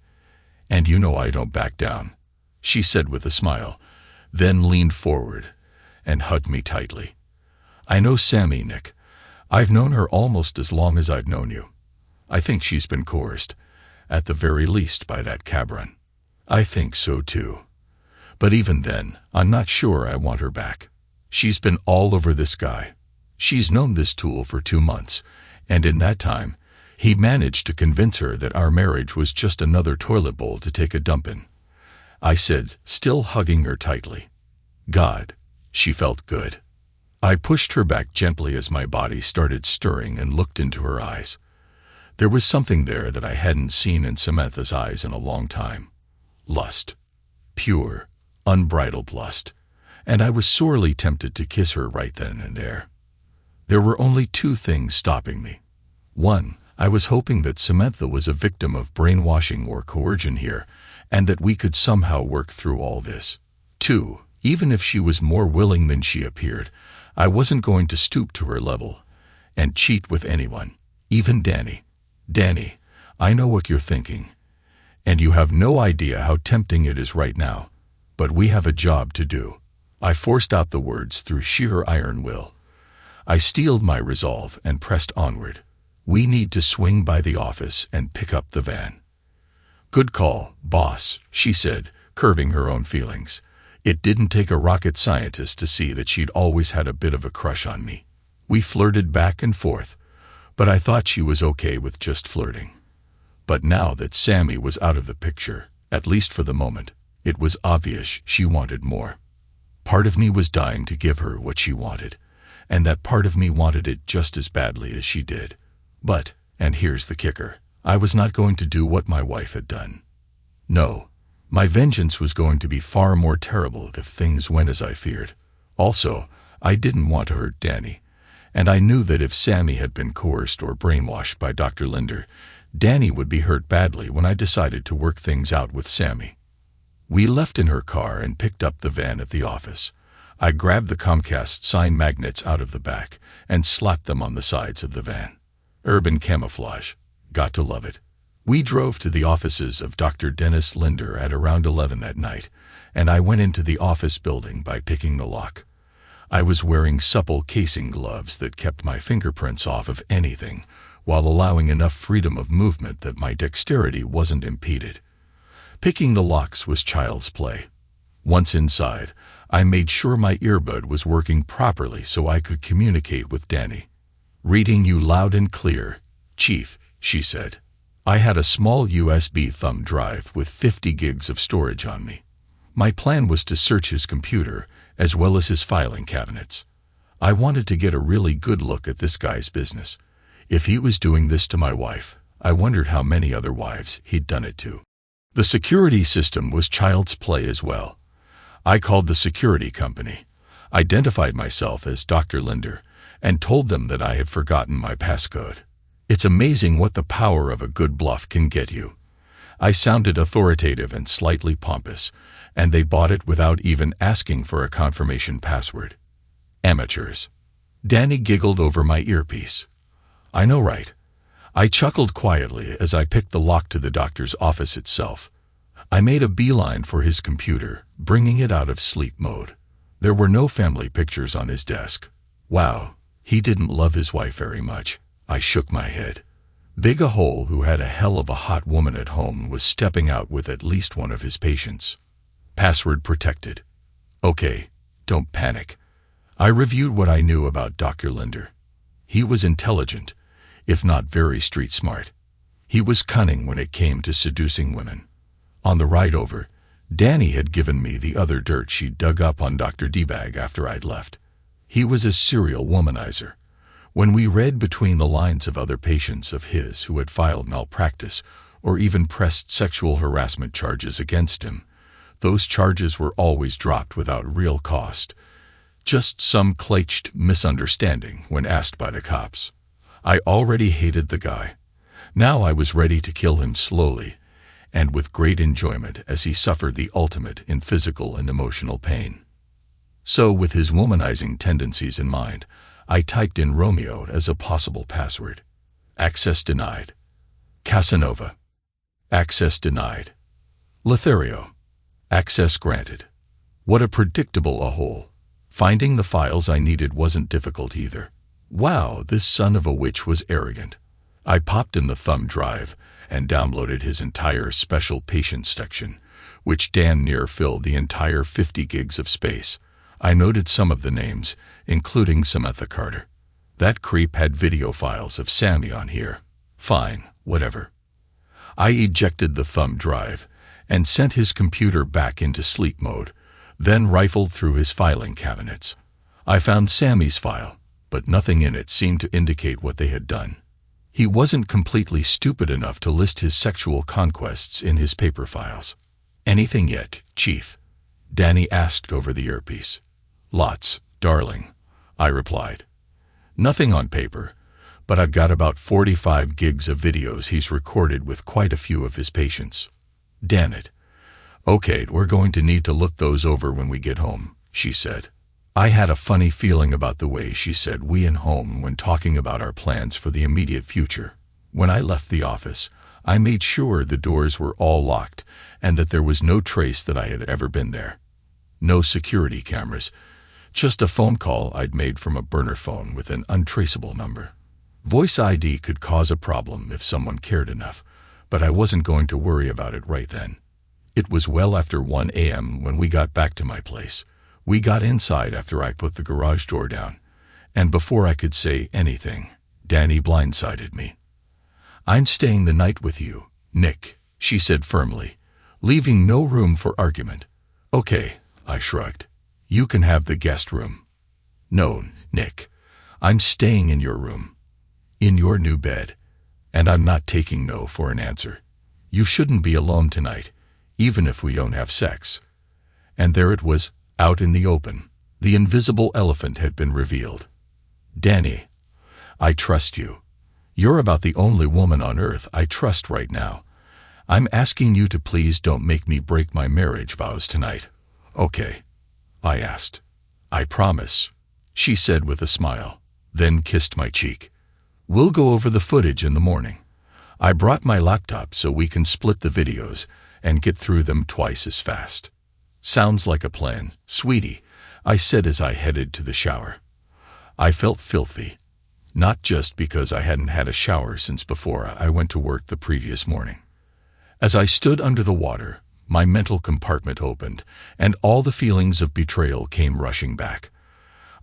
And you know I don't back down, she said with a smile, then leaned forward and hugged me tightly. I know Sammy, Nick. I've known her almost as long as I've known you. I think she's been coerced, at the very least by that cabron. I think so too. But even then, I'm not sure I want her back. She's been all over this guy. She's known this tool for 2 months, and in that time, he managed to convince her that our marriage was just another toilet bowl to take a dump in. I said, still hugging her tightly. God, she felt good. I pushed her back gently as my body started stirring and looked into her eyes. There was something there that I hadn't seen in Samantha's eyes in a long time. Lust. Pure, unbridled lust. And I was sorely tempted to kiss her right then and there. There were only 2 things stopping me. 1, I was hoping that Samantha was a victim of brainwashing or coercion here, and that we could somehow work through all this. 2, even if she was more willing than she appeared, I wasn't going to stoop to her level and cheat with anyone, even Danny. Danny, I know what you're thinking, and you have no idea how tempting it is right now, but we have a job to do. I forced out the words through sheer iron will. I steeled my resolve and pressed onward. We need to swing by the office and pick up the van. Good call, boss, she said, curbing her own feelings. It didn't take a rocket scientist to see that she'd always had a bit of a crush on me. We flirted back and forth, but I thought she was okay with just flirting. But now that Sammy was out of the picture, at least for the moment, it was obvious she wanted more. Part of me was dying to give her what she wanted, and that part of me wanted it just as badly as she did. But, and here's the kicker, I was not going to do what my wife had done. No, my vengeance was going to be far more terrible if things went as I feared. Also, I didn't want to hurt Danny, and I knew that if Sammy had been coerced or brainwashed by Dr. Linder, Danny would be hurt badly when I decided to work things out with Sammy. We left in her car and picked up the van at the office. I grabbed the Comcast sign magnets out of the back and slapped them on the sides of the van. Urban camouflage. Got to love it. We drove to the offices of Dr. Dennis Linder at around 11 that night, and I went into the office building by picking the lock. I was wearing supple casing gloves that kept my fingerprints off of anything, while allowing enough freedom of movement that my dexterity wasn't impeded. Picking the locks was child's play. Once inside, I made sure my earbud was working properly so I could communicate with Danny. Reading you loud and clear, Chief, she said. I had a small USB thumb drive with 50 gigs of storage on me. My plan was to search his computer, as well as his filing cabinets. I wanted to get a really good look at this guy's business. If he was doing this to my wife, I wondered how many other wives he'd done it to. The security system was child's play as well. I called the security company, identified myself as Dr. Linder, and told them that I had forgotten my passcode. It's amazing what the power of a good bluff can get you. I sounded authoritative and slightly pompous, and they bought it without even asking for a confirmation password. Amateurs. Danny giggled over my earpiece. I know, right? I chuckled quietly as I picked the lock to the doctor's office itself. I made a beeline for his computer, bringing it out of sleep mode. There were no family pictures on his desk. Wow, he didn't love his wife very much. I shook my head. Big a Hole, who had a hell of a hot woman at home, was stepping out with at least one of his patients. Password protected. Okay, don't panic. I reviewed what I knew about Dr. Linder. He was intelligent, if not very street smart. He was cunning when it came to seducing women. On the ride over, Danny had given me the other dirt she'd dug up on Dr. D-Bag after I'd left. He was a serial womanizer. When we read between the lines of other patients of his who had filed malpractice or even pressed sexual harassment charges against him, those charges were always dropped without real cost. Just some cliched misunderstanding when asked by the cops. I already hated the guy. Now I was ready to kill him slowly, and with great enjoyment as he suffered the ultimate in physical and emotional pain. So, with his womanizing tendencies in mind, I typed in Romeo as a possible password. Access denied. Casanova. Access denied. Lothario. Access granted. What a predictable a-hole. Finding the files I needed wasn't difficult either. Wow, this son of a witch was arrogant. I popped in the thumb drive and downloaded his entire special patients section, which damn near filled the entire 50 gigs of space. I noted some of the names, including Samantha Carter. That creep had video files of Sammy on here. Fine, whatever. I ejected the thumb drive and sent his computer back into sleep mode, then rifled through his filing cabinets. I found Sammy's file, but nothing in it seemed to indicate what they had done. He wasn't completely stupid enough to list his sexual conquests in his paper files. Anything yet, Chief? Danny asked over the earpiece. Lots, darling, I replied. Nothing on paper, but I've got about 45 gigs of videos he's recorded with quite a few of his patients. Damn it. Okay, we're going to need to look those over when we get home, she said. I had a funny feeling about the way she said we and home when talking about our plans for the immediate future. When I left the office, I made sure the doors were all locked and that there was no trace that I had ever been there. No security cameras, just a phone call I'd made from a burner phone with an untraceable number. Voice ID could cause a problem if someone cared enough, but I wasn't going to worry about it right then. It was well after 1 a.m. when we got back to my place. We got inside after I put the garage door down, and before I could say anything, Danny blindsided me. I'm staying the night with you, Nick, she said firmly, leaving no room for argument. Okay, I shrugged. You can have the guest room. No, Nick, I'm staying in your room. In your new bed. And I'm not taking no for an answer. You shouldn't be alone tonight, even if we don't have sex. And there it was, out in the open. The invisible elephant had been revealed. Danny, I trust you. You're about the only woman on earth I trust right now. I'm asking you to please don't make me break my marriage vows tonight. Okay? I asked. I promise, she said with a smile, then kissed my cheek. We'll go over the footage in the morning. I brought my laptop so we can split the videos and get through them twice as fast. Sounds like a plan, sweetie, I said as I headed to the shower. I felt filthy, not just because I hadn't had a shower since before I went to work the previous morning. As I stood under the water, my mental compartment opened, and all the feelings of betrayal came rushing back.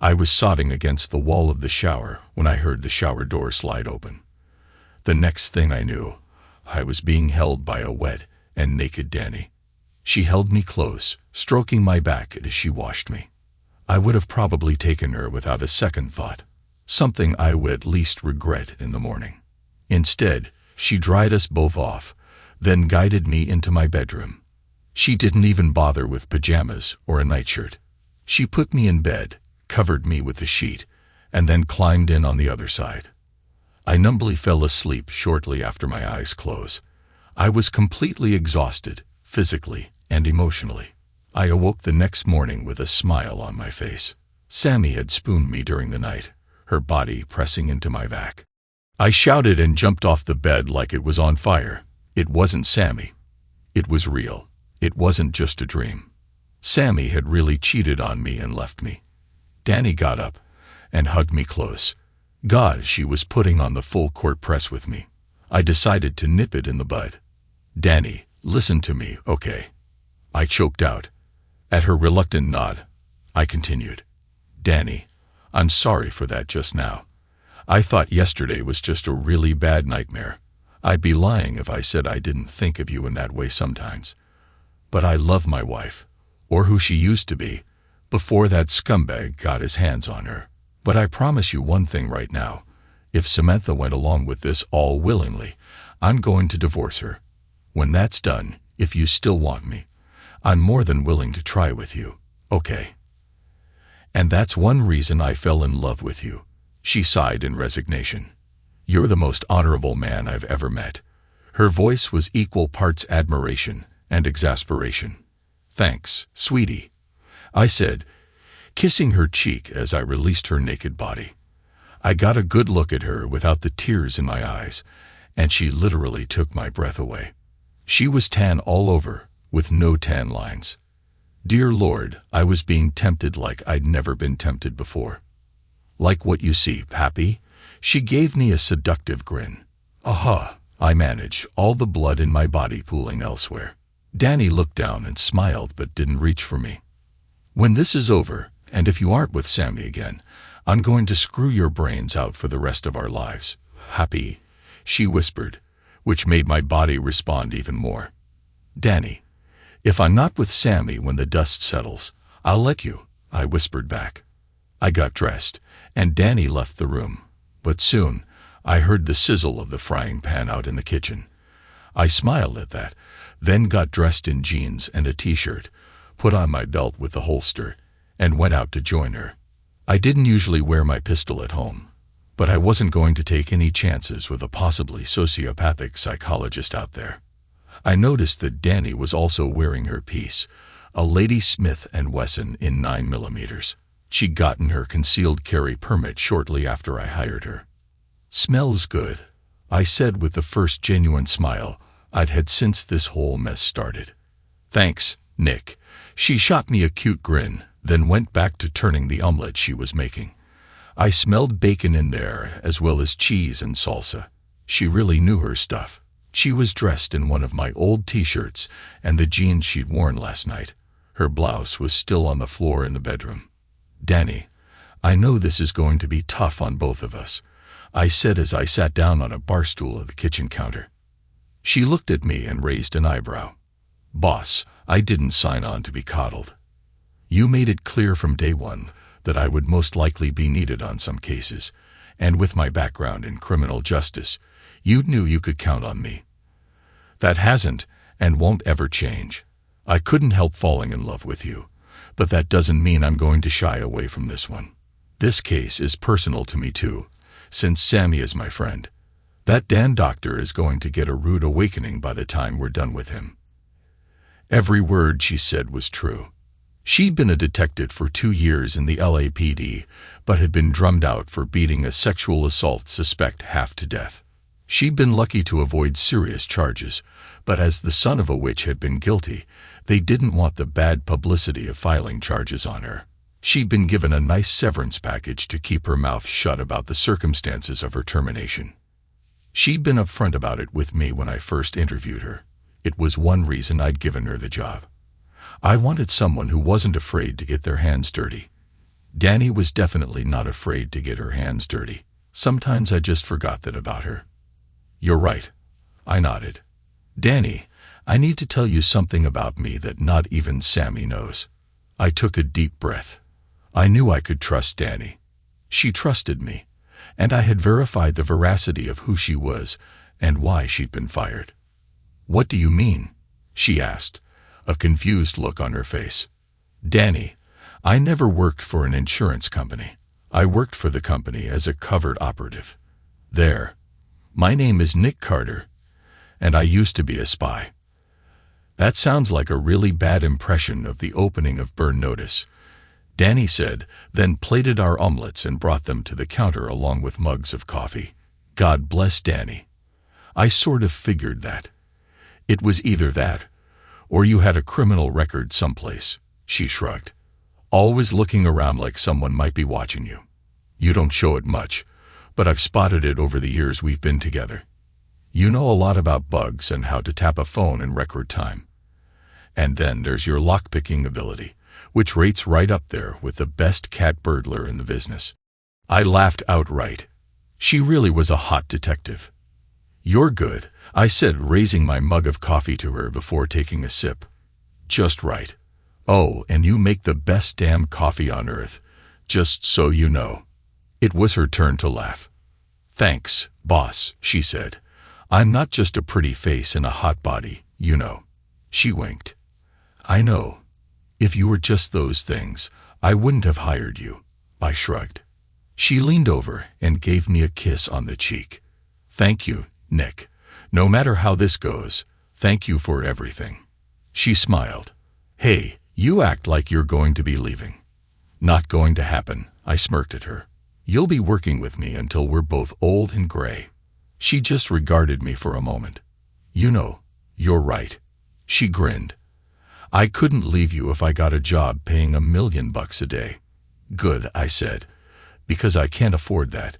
I was sobbing against the wall of the shower when I heard the shower door slide open. The next thing I knew, I was being held by a wet and naked Danny. She held me close, stroking my back as she washed me. I would have probably taken her without a second thought, something I would at least regret in the morning. Instead, she dried us both off, then guided me into my bedroom. She didn't even bother with pajamas or a nightshirt. She put me in bed, covered me with the sheet, and then climbed in on the other side. I numbly fell asleep shortly after my eyes closed. I was completely exhausted, physically and emotionally. I awoke the next morning with a smile on my face. Sammy had spooned me during the night, her body pressing into my back. I shouted and jumped off the bed like it was on fire. It wasn't Sammy. It was real. It wasn't just a dream. Sammy had really cheated on me and left me. Danny got up and hugged me close. God, she was putting on the full court press with me. I decided to nip it in the bud. Danny, listen to me, okay? I choked out. At her reluctant nod, I continued. Danny, I'm sorry for that just now. I thought yesterday was just a really bad nightmare. I'd be lying if I said I didn't think of you in that way sometimes. But I love my wife, or who she used to be, before that scumbag got his hands on her. But I promise you one thing right now. If Samantha went along with this all willingly, I'm going to divorce her. When that's done, if you still want me, I'm more than willing to try with you, okay? And that's one reason I fell in love with you, she sighed in resignation. You're the most honorable man I've ever met. Her voice was equal parts admiration and exasperation. "Thanks, sweetie," I said, kissing her cheek as I released her naked body. I got a good look at her without the tears in my eyes, and she literally took my breath away. She was tan all over, with no tan lines. Dear Lord, I was being tempted like I'd never been tempted before. "Like what you see, Pappy?" She gave me a seductive grin. "Aha," I managed, all the blood in my body pooling elsewhere. Danny looked down and smiled but didn't reach for me. "When this is over, and if you aren't with Sammy again, I'm going to screw your brains out for the rest of our lives. Happy," she whispered, which made my body respond even more. "Danny, if I'm not with Sammy when the dust settles, I'll let you," I whispered back. I got dressed, and Danny left the room, but soon I heard the sizzle of the frying pan out in the kitchen. I smiled at that, then got dressed in jeans and a t-shirt, put on my belt with the holster, and went out to join her. I didn't usually wear my pistol at home, but I wasn't going to take any chances with a possibly sociopathic psychologist out there. I noticed that Danny was also wearing her piece, a Lady Smith & Wesson in 9mm. She'd gotten her concealed carry permit shortly after I hired her. "Smells good," I said with the first genuine smile I'd had since this whole mess started. "Thanks, Nick." She shot me a cute grin, then went back to turning the omelet she was making. I smelled bacon in there, as well as cheese and salsa. She really knew her stuff. She was dressed in one of my old t-shirts and the jeans she'd worn last night. Her blouse was still on the floor in the bedroom. "Danny, I know this is going to be tough on both of us," I said as I sat down on a bar stool at the kitchen counter. She looked at me and raised an eyebrow. "Boss, I didn't sign on to be coddled. You made it clear from day one that I would most likely be needed on some cases, and with my background in criminal justice, you knew you could count on me. That hasn't and won't ever change. I couldn't help falling in love with you, but that doesn't mean I'm going to shy away from this one. This case is personal to me too, since Sammy is my friend. That Dan doctor is going to get a rude awakening by the time we're done with him." Every word she said was true. She'd been a detective for 2 years in the LAPD, but had been drummed out for beating a sexual assault suspect half to death. She'd been lucky to avoid serious charges, but as the son of a witch had been guilty, they didn't want the bad publicity of filing charges on her. She'd been given a nice severance package to keep her mouth shut about the circumstances of her termination. She'd been upfront about it with me when I first interviewed her. It was one reason I'd given her the job. I wanted someone who wasn't afraid to get their hands dirty. Danny was definitely not afraid to get her hands dirty. Sometimes I just forgot that about her. "You're right," I nodded. "Danny, I need to tell you something about me that not even Sammy knows." I took a deep breath. I knew I could trust Danny. She trusted me, and I had verified the veracity of who she was and why she'd been fired. "What do you mean?" she asked, a confused look on her face. "Danny, I never worked for an insurance company. I worked for the company as a covert operative. There. My name is Nick Carter, and I used to be a spy." "That sounds like a really bad impression of the opening of Burn Notice," Danny said, then plated our omelets and brought them to the counter along with mugs of coffee. God bless Danny. I sort of figured that. It was either that, or you had a criminal record someplace, she shrugged. Always looking around like someone might be watching you. You don't show it much, but I've spotted it over the years we've been together. You know a lot about bugs and how to tap a phone in record time. And then there's your lockpicking ability, which rates right up there with the best cat burglar in the business. I laughed outright. She really was a hot detective. You're good, I said, raising my mug of coffee to her before taking a sip. Just right. Oh, and you make the best damn coffee on earth, just so you know. It was her turn to laugh. Thanks, boss, she said. I'm not just a pretty face and a hot body, you know. She winked. I know. If you were just those things, I wouldn't have hired you. I shrugged. She leaned over and gave me a kiss on the cheek. Thank you, Nick. No matter how this goes, thank you for everything." She smiled. "Hey, you act like you're going to be leaving." "Not going to happen," I smirked at her. "You'll be working with me until we're both old and gray." She just regarded me for a moment. "You know, you're right." She grinned. "I couldn't leave you if I got a job paying $1 million a day." "Good," I said, "because I can't afford that,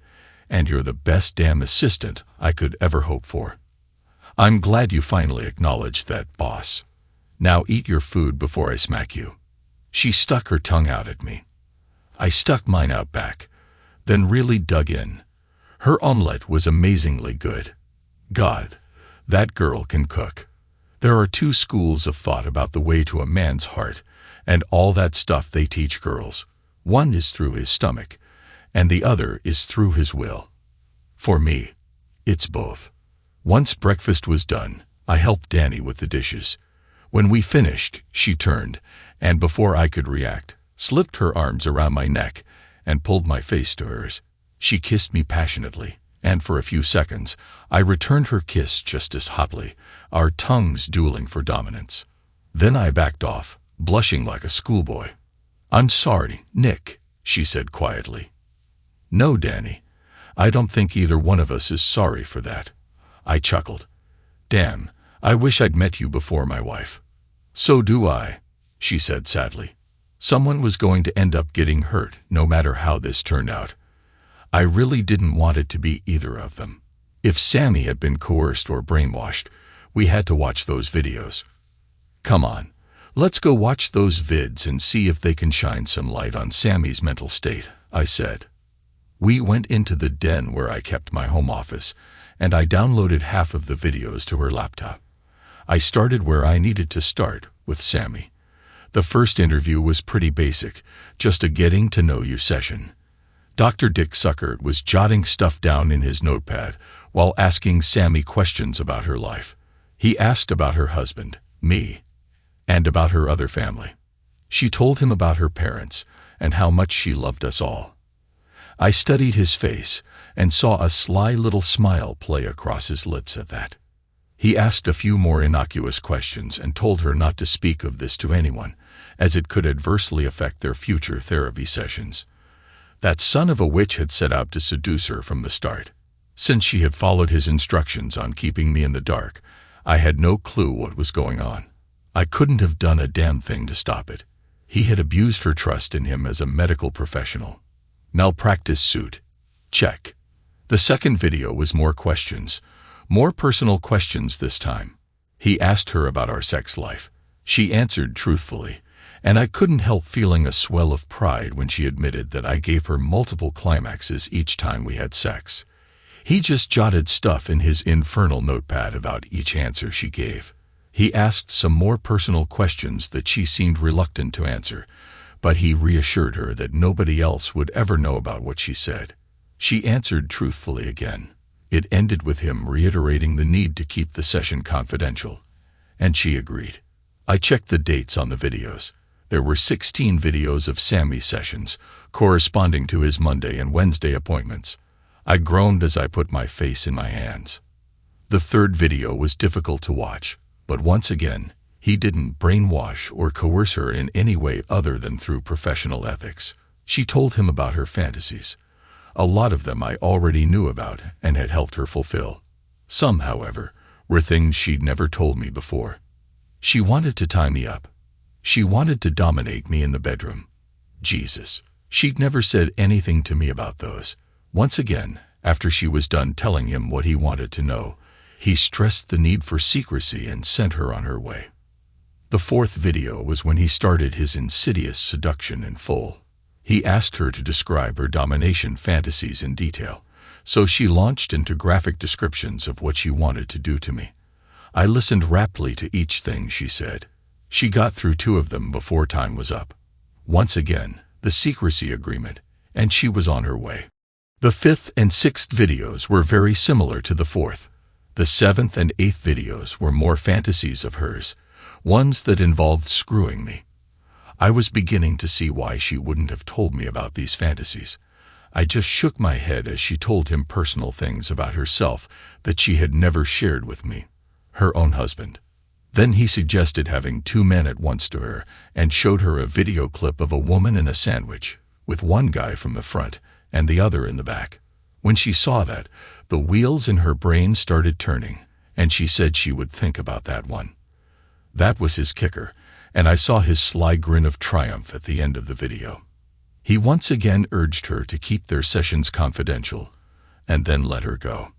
and you're the best damn assistant I could ever hope for." "I'm glad you finally acknowledged that, boss. Now eat your food before I smack you." She stuck her tongue out at me. I stuck mine out back, then really dug in. Her omelette was amazingly good. God, that girl can cook. There are two schools of thought about the way to a man's heart, and all that stuff they teach girls. One is through his stomach, and the other is through his will. For me, it's both. Once breakfast was done, I helped Dani with the dishes. When we finished, she turned, and before I could react, slipped her arms around my neck and pulled my face to hers. She kissed me passionately, and for a few seconds, I returned her kiss just as hotly, our tongues dueling for dominance. Then I backed off, blushing like a schoolboy. "I'm sorry, Nick," she said quietly. "No, Dani, I don't think either one of us is sorry for that." I chuckled. "Damn, I wish I'd met you before my wife." "So do I," she said sadly. Someone was going to end up getting hurt, no matter how this turned out. I really didn't want it to be either of them. If Sammy had been coerced or brainwashed, we had to watch those videos. "Come on, let's go watch those vids and see if they can shine some light on Sammy's mental state," I said. We went into the den where I kept my home office, and I downloaded half of the videos to her laptop. I started where I needed to start, with Sammy. The first interview was pretty basic, just a getting-to-know-you session. Dr. Dick Suckert was jotting stuff down in his notepad while asking Sammy questions about her life. He asked about her husband, me, and about her other family. She told him about her parents and how much she loved us all. I studied his face and saw a sly little smile play across his lips at that. He asked a few more innocuous questions and told her not to speak of this to anyone, as it could adversely affect their future therapy sessions. That son of a witch had set out to seduce her from the start. Since she had followed his instructions on keeping me in the dark, I had no clue what was going on. I couldn't have done a damn thing to stop it. He had abused her trust in him as a medical professional. Malpractice suit. Check. The second video was more questions. More personal questions this time. He asked her about our sex life. She answered truthfully, and I couldn't help feeling a swell of pride when she admitted that I gave her multiple climaxes each time we had sex. He just jotted stuff in his infernal notepad about each answer she gave. He asked some more personal questions that she seemed reluctant to answer, but he reassured her that nobody else would ever know about what she said. She answered truthfully again. It ended with him reiterating the need to keep the session confidential, and she agreed. I checked the dates on the videos. There were 16 videos of Sammy's sessions, corresponding to his Monday and Wednesday appointments. I groaned as I put my face in my hands. The third video was difficult to watch, but once again, he didn't brainwash or coerce her in any way other than through professional ethics. She told him about her fantasies. A lot of them I already knew about and had helped her fulfill. Some, however, were things she'd never told me before. She wanted to tie me up. She wanted to dominate me in the bedroom. Jesus, she'd never said anything to me about those. Once again, after she was done telling him what he wanted to know, he stressed the need for secrecy and sent her on her way. The fourth video was when he started his insidious seduction in full. He asked her to describe her domination fantasies in detail, so she launched into graphic descriptions of what she wanted to do to me. I listened raptly to each thing she said. She got through 2 of them before time was up. Once again, the secrecy agreement, and she was on her way. The 5th and 6th videos were very similar to the 4th. The 7th and 8th videos were more fantasies of hers, ones that involved screwing me. I was beginning to see why she wouldn't have told me about these fantasies. I just shook my head as she told him personal things about herself that she had never shared with me, her own husband. Then he suggested having 2 men at once to her and showed her a video clip of a woman in a sandwich, with one guy from the front and the other in the back. When she saw that, the wheels in her brain started turning, and she said she would think about that one. That was his kicker, and I saw his sly grin of triumph at the end of the video. He once again urged her to keep their sessions confidential, and then let her go.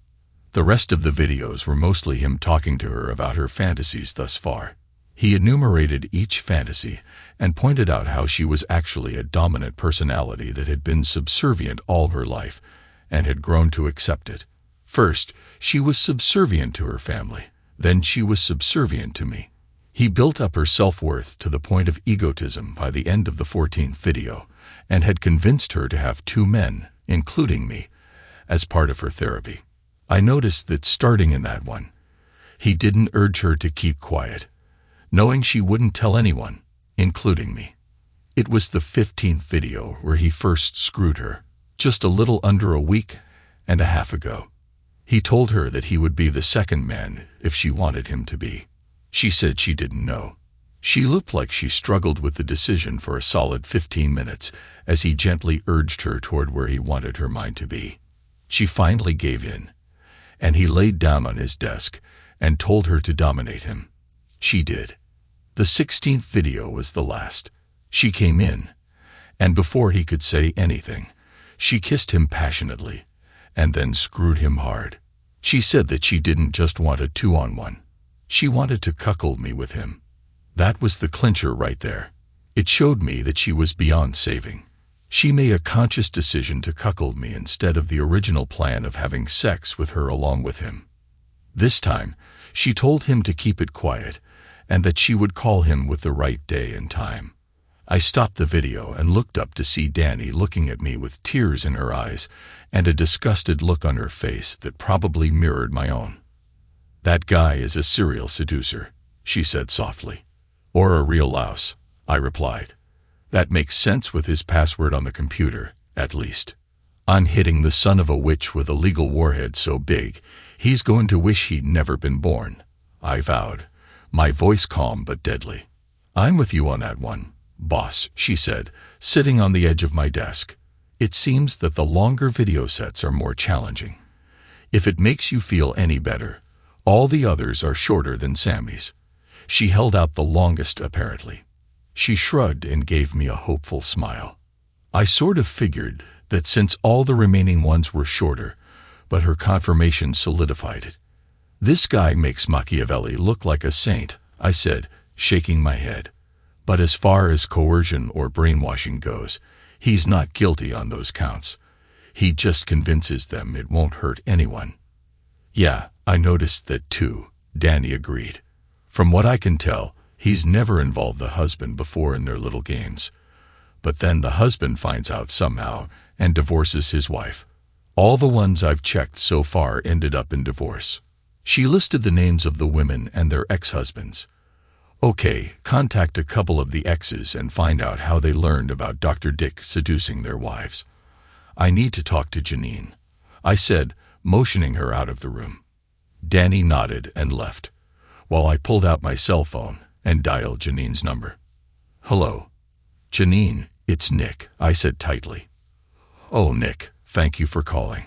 The rest of the videos were mostly him talking to her about her fantasies thus far. He enumerated each fantasy and pointed out how she was actually a dominant personality that had been subservient all her life and had grown to accept it. First, she was subservient to her family. Then she was subservient to me. He built up her self-worth to the point of egotism by the end of the 14th video and had convinced her to have 2 men, including me, as part of her therapy. I noticed that starting in that one, he didn't urge her to keep quiet, knowing she wouldn't tell anyone, including me. It was the 15th video where he first screwed her, just a little under a week and a half ago. He told her that he would be the second man if she wanted him to be. She said she didn't know. She looked like she struggled with the decision for a solid 15 minutes as he gently urged her toward where he wanted her mind to be. She finally gave in, and he laid down on his desk and told her to dominate him. She did. The 16th video was the last. She came in, and before he could say anything, she kissed him passionately and then screwed him hard. She said that she didn't just want a 2-on-1. She wanted to cuckold me with him. That was the clincher right there. It showed me that she was beyond saving. She made a conscious decision to cuckold me instead of the original plan of having sex with her along with him. This time, she told him to keep it quiet and that she would call him with the right day and time. I stopped the video and looked up to see Dani looking at me with tears in her eyes and a disgusted look on her face that probably mirrored my own. "That guy is a serial seducer," she said softly. "Or a real louse," I replied. "That makes sense with his password on the computer, at least. On hitting the son of a witch with a legal warhead so big, he's going to wish he'd never been born," I vowed, my voice calm but deadly. "I'm with you on that one, boss," she said, sitting on the edge of my desk. "It seems that the longer video sets are more challenging. If it makes you feel any better, all the others are shorter than Sammy's." She held out the longest, apparently. She shrugged and gave me a hopeful smile. I sort of figured that since all the remaining ones were shorter, but her confirmation solidified it. "This guy makes Machiavelli look like a saint," I said, shaking my head. "But as far as coercion or brainwashing goes, he's not guilty on those counts. He just convinces them it won't hurt anyone." "Yeah, I noticed that too," Dani agreed. "From what I can tell, he's never involved the husband before in their little games. But then the husband finds out somehow and divorces his wife. All the ones I've checked so far ended up in divorce." She listed the names of the women and their ex-husbands. "Okay, contact a couple of the exes and find out how they learned about Dr. Dick seducing their wives. I need to talk to Janine," I said, motioning her out of the room. Dani nodded and left, while I pulled out my cell phone and dialed Janine's number. "Hello. Janine, it's Nick," I said tightly. "Oh, Nick, thank you for calling.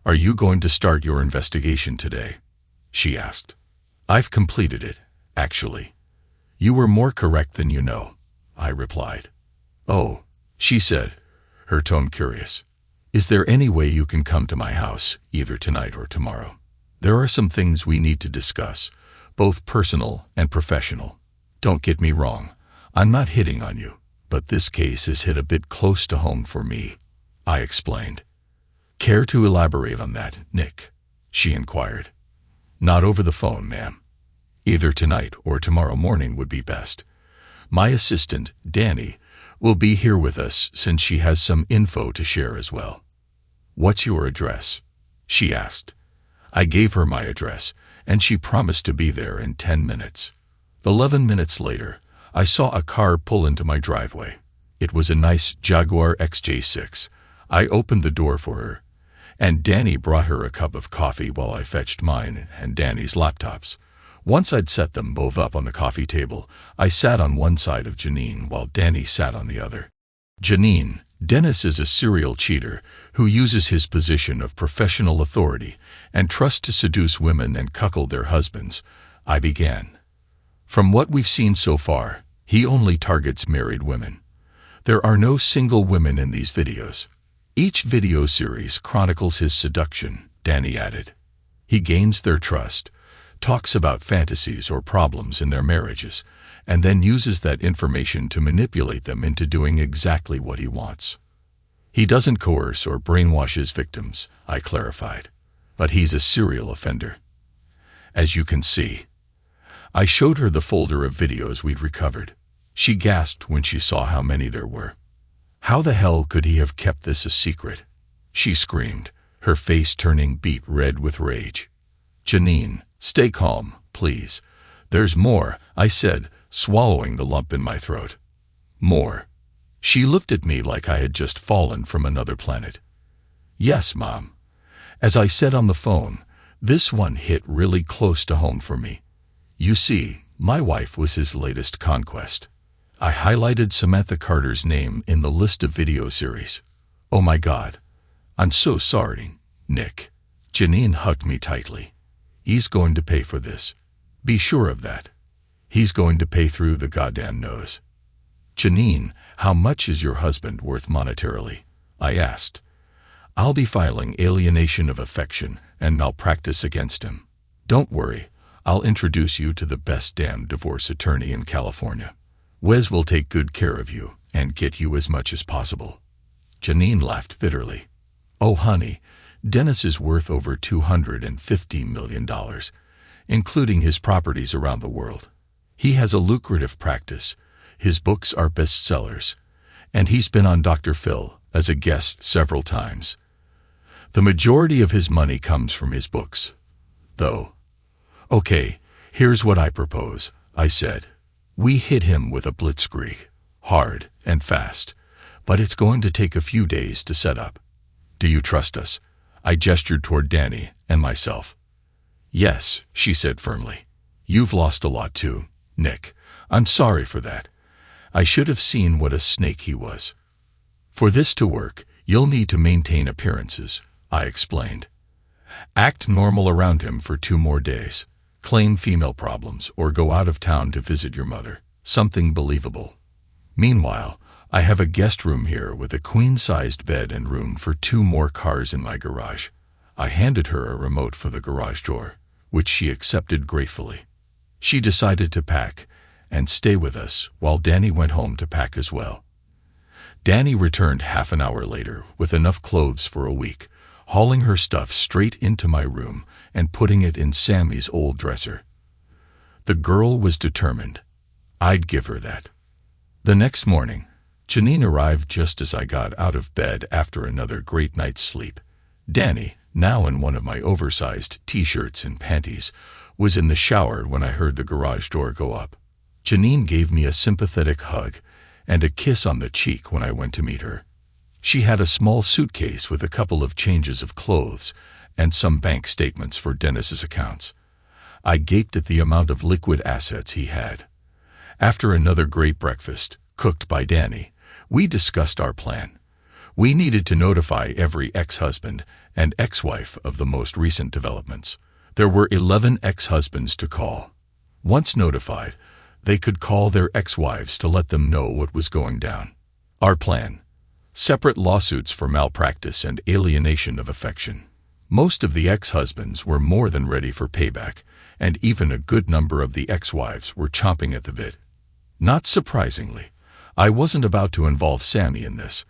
Are you going to start your investigation today?" she asked. "I've completed it, actually. You were more correct than you know," I replied. "Oh," she said, her tone curious. "Is there any way you can come to my house, either tonight or tomorrow? There are some things we need to discuss, both personal and professional. Don't get me wrong, I'm not hitting on you, but this case has hit a bit close to home for me," I explained. "Care to elaborate on that, Nick?" she inquired. "Not over the phone, ma'am. Either tonight or tomorrow morning would be best. My assistant, Dani, will be here with us since she has some info to share as well." "What's your address?" she asked. I gave her my address, and she promised to be there in 10 minutes. 11 minutes later, I saw a car pull into my driveway. It was a nice Jaguar XJ6. I opened the door for her, and Danny brought her a cup of coffee while I fetched mine and Danny's laptops. Once I'd set them both up on the coffee table, I sat on one side of Janine while Danny sat on the other. Janine, Dennis is a serial cheater who uses his position of professional authority and trust to seduce women and cuckold their husbands, I began. From what we've seen so far, he only targets married women. There are no single women in these videos. Each video series chronicles his seduction, Danny added. He gains their trust, talks about fantasies or problems in their marriages, and then uses that information to manipulate them into doing exactly what he wants. He doesn't coerce or brainwash his victims, I clarified, but he's a serial offender. As you can see, I showed her the folder of videos we'd recovered. She gasped when she saw how many there were. How the hell could he have kept this a secret? She screamed, her face turning beet red with rage. Janine, stay calm, please. There's more, I said, swallowing the lump in my throat. More. She looked at me like I had just fallen from another planet. Yes, Mom. As I said on the phone, this one hit really close to home for me. You see, my wife was his latest conquest. I highlighted Samantha Carter's name in the list of video series. Oh my God. I'm so sorry, Nick. Janine hugged me tightly. He's going to pay for this. Be sure of that. He's going to pay through the goddamn nose. Janine, how much is your husband worth monetarily? I asked. I'll be filing alienation of affection and malpractice against him. Don't worry, I'll introduce you to the best damn divorce attorney in California. Wes will take good care of you and get you as much as possible. Janine laughed bitterly. Oh honey, Dennis is worth over $250 million, including his properties around the world. He has a lucrative practice, his books are bestsellers, and he's been on Dr. Phil as a guest several times. The majority of his money comes from his books, though. Okay, here's what I propose, I said. We hit him with a blitzkrieg, hard and fast, but it's going to take a few days to set up. Do you trust us? I gestured toward Danny and myself. Yes, she said firmly. You've lost a lot too, Nick. I'm sorry for that. I should have seen what a snake he was. For this to work, you'll need to maintain appearances, I explained. Act normal around him for 2 more days. Claim female problems or go out of town to visit your mother. Something believable. Meanwhile, I have a guest room here with a queen-sized bed and room for 2 more cars in my garage. I handed her a remote for the garage door, which she accepted gratefully. She decided to pack and stay with us while Danny went home to pack as well. Danny returned half an hour later with enough clothes for a week, hauling her stuff straight into my room and putting it in Sammy's old dresser. The girl was determined. I'd give her that. The next morning, Janine arrived just as I got out of bed after another great night's sleep. Danny, now in one of my oversized t-shirts and panties, was in the shower when I heard the garage door go up. Janine gave me a sympathetic hug and a kiss on the cheek when I went to meet her. She had a small suitcase with a couple of changes of clothes and some bank statements for Dennis's accounts. I gaped at the amount of liquid assets he had. After another great breakfast, cooked by Danny, we discussed our plan. We needed to notify every ex-husband and ex-wife of the most recent developments. There were 11 ex-husbands to call. Once notified, they could call their ex-wives to let them know what was going down. Our plan: separate lawsuits for malpractice and alienation of affection. Most of the ex-husbands were more than ready for payback, and even a good number of the ex-wives were chomping at the bit. Not surprisingly, I wasn't about to involve Sammy in this.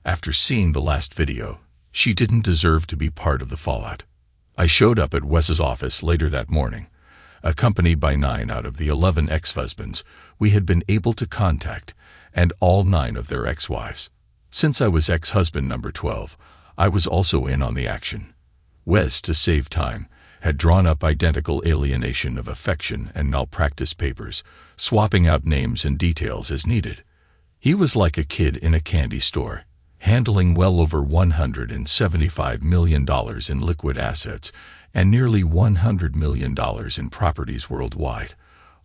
After seeing the last video, she didn't deserve to be part of the fallout. I showed up at Wes's office later that morning, accompanied by 9 out of the 11 ex-husbands we had been able to contact, and all 9 of their ex-wives. Since I was ex-husband number 12, I was also in on the action. Wes, to save time, had drawn up identical alienation of affection and malpractice papers, swapping out names and details as needed. He was like a kid in a candy store, handling well over $175 million in liquid assets and nearly $100 million in properties worldwide,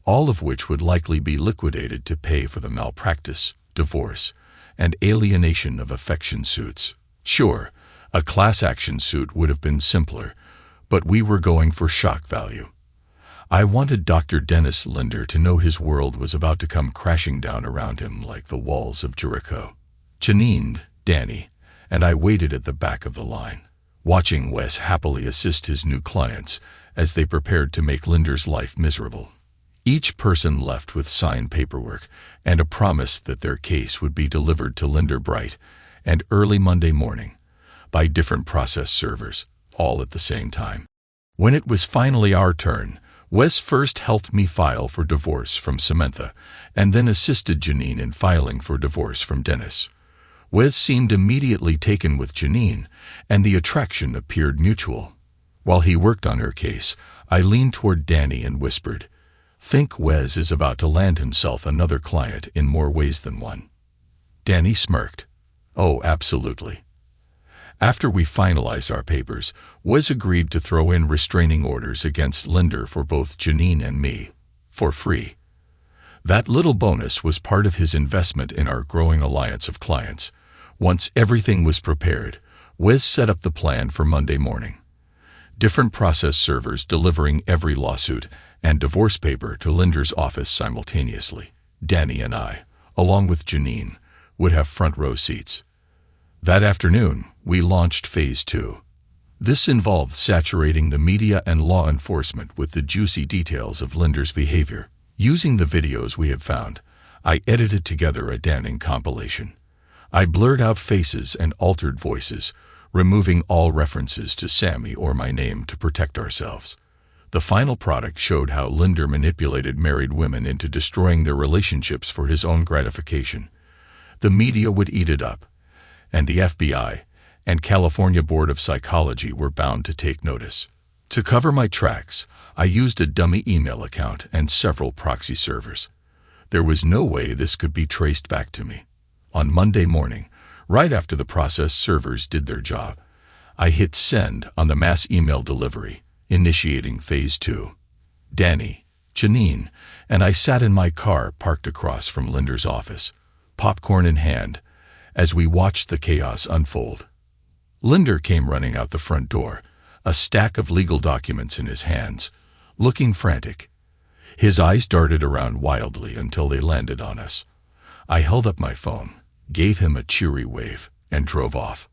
all of which would likely be liquidated to pay for the malpractice, divorce, and alienation of affection suits. Sure, a class action suit would have been simpler, but we were going for shock value. I wanted Dr. Dennis Linder to know his world was about to come crashing down around him like the walls of Jericho. Janine, Danny, and I waited at the back of the line, watching Wes happily assist his new clients as they prepared to make Linder's life miserable. Each person left with signed paperwork and a promise that their case would be delivered to Linder bright and early Monday morning by different process servers, all at the same time. When it was finally our turn, Wes first helped me file for divorce from Samantha and then assisted Janine in filing for divorce from Dennis. Wes seemed immediately taken with Janine, and the attraction appeared mutual. While he worked on her case, I leaned toward Danny and whispered, "Think Wes is about to land himself another client in more ways than one." Danny smirked. "Oh, absolutely." After we finalized our papers, Wes agreed to throw in restraining orders against Linder for both Janine and me, for free. That little bonus was part of his investment in our growing alliance of clients. Once everything was prepared, Wes set up the plan for Monday morning. Different process servers delivering every lawsuit and divorce paper to Linder's office simultaneously. Danny and I, along with Janine, would have front row seats. That afternoon, we launched Phase 2. This involved saturating the media and law enforcement with the juicy details of Linder's behavior. Using the videos we had found, I edited together a damning compilation. I blurred out faces and altered voices, removing all references to Sammy or my name to protect ourselves. The final product showed how Linder manipulated married women into destroying their relationships for his own gratification. The media would eat it up, and the FBI and California Board of Psychology were bound to take notice. To cover my tracks, I used a dummy email account and several proxy servers. There was no way this could be traced back to me. On Monday morning, right after the process servers did their job, I hit send on the mass email delivery, initiating Phase 2. Danny, Janine, and I sat in my car parked across from Linder's office, popcorn in hand, as we watched the chaos unfold. Linder came running out the front door, a stack of legal documents in his hands, looking frantic. His eyes darted around wildly until they landed on us. I held up my phone, gave him a cheery wave, and drove off.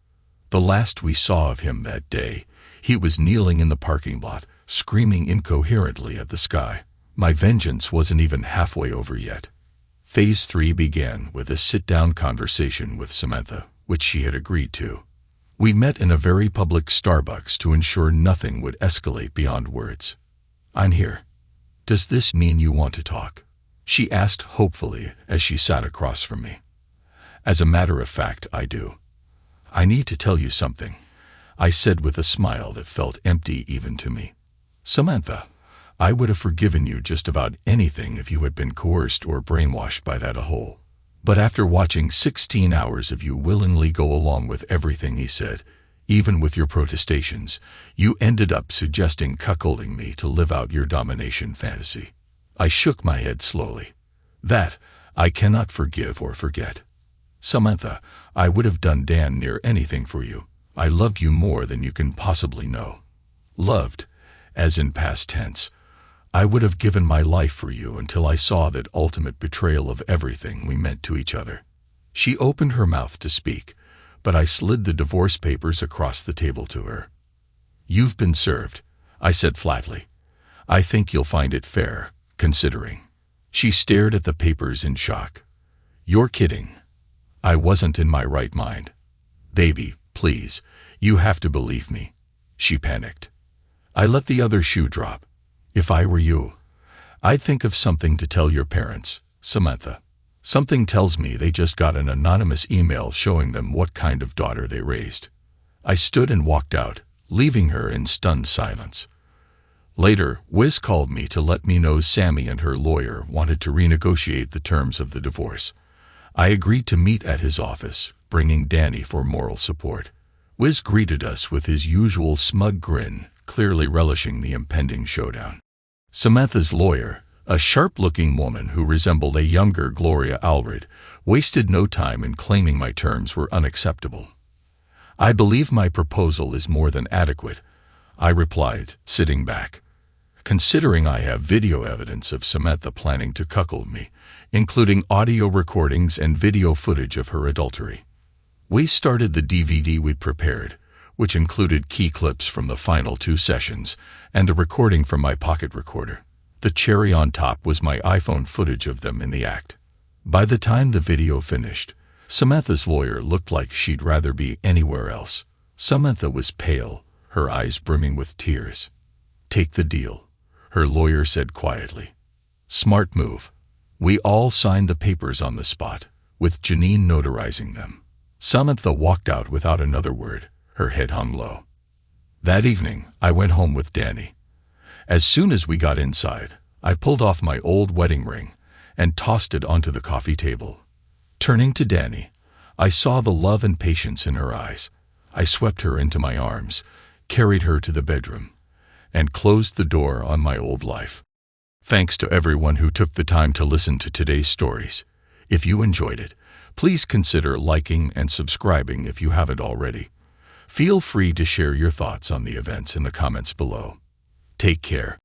The last we saw of him that day, he was kneeling in the parking lot, screaming incoherently at the sky. My vengeance wasn't even halfway over yet. Phase 3 began with a sit-down conversation with Samantha, which she had agreed to. We met in a very public Starbucks to ensure nothing would escalate beyond words. "I'm here. Does this mean you want to talk?" she asked hopefully as she sat across from me. "As a matter of fact, I do. I need to tell you something," I said with a smile that felt empty even to me. "Samantha, I would have forgiven you just about anything if you had been coerced or brainwashed by that hole. But after watching 16 hours of you willingly go along with everything he said, even with your protestations, you ended up suggesting cuckolding me to live out your domination fantasy." I shook my head slowly. "That I cannot forgive or forget. Samantha, I would have done damn near anything for you. I loved you more than you can possibly know. Loved, as in past tense. I would have given my life for you until I saw that ultimate betrayal of everything we meant to each other." She opened her mouth to speak, but I slid the divorce papers across the table to her. "You've been served," I said flatly. "I think you'll find it fair, considering." She stared at the papers in shock. "You're kidding." I wasn't in my right mind. "Baby, please, you have to believe me," she panicked. I let the other shoe drop. "If I were you, I'd think of something to tell your parents, Samantha. Something tells me they just got an anonymous email showing them what kind of daughter they raised." I stood and walked out, leaving her in stunned silence. Later, Wiz called me to let me know Sammy and her lawyer wanted to renegotiate the terms of the divorce. I agreed to meet at his office, bringing Danny for moral support. Wiz greeted us with his usual smug grin, clearly relishing the impending showdown. Samantha's lawyer, a sharp-looking woman who resembled a younger Gloria Allred, wasted no time in claiming my terms were unacceptable. "I believe my proposal is more than adequate," I replied, sitting back. "Considering I have video evidence of Samantha planning to cuckold me, including audio recordings and video footage of her adultery." We started the DVD we'd prepared, which included key clips from the final 2 sessions and a recording from my pocket recorder. The cherry on top was my iPhone footage of them in the act. By the time the video finished, Samantha's lawyer looked like she'd rather be anywhere else. Samantha was pale, her eyes brimming with tears. "Take the deal," her lawyer said quietly. "Smart move." We all signed the papers on the spot, with Janine notarizing them. Samantha walked out without another word, her head hung low. That evening, I went home with Danny. As soon as we got inside, I pulled off my old wedding ring and tossed it onto the coffee table. Turning to Danny, I saw the love and patience in her eyes. I swept her into my arms, carried her to the bedroom, and closed the door on my old life. Thanks to everyone who took the time to listen to today's stories. If you enjoyed it, please consider liking and subscribing if you haven't already. Feel free to share your thoughts on the events in the comments below. Take care.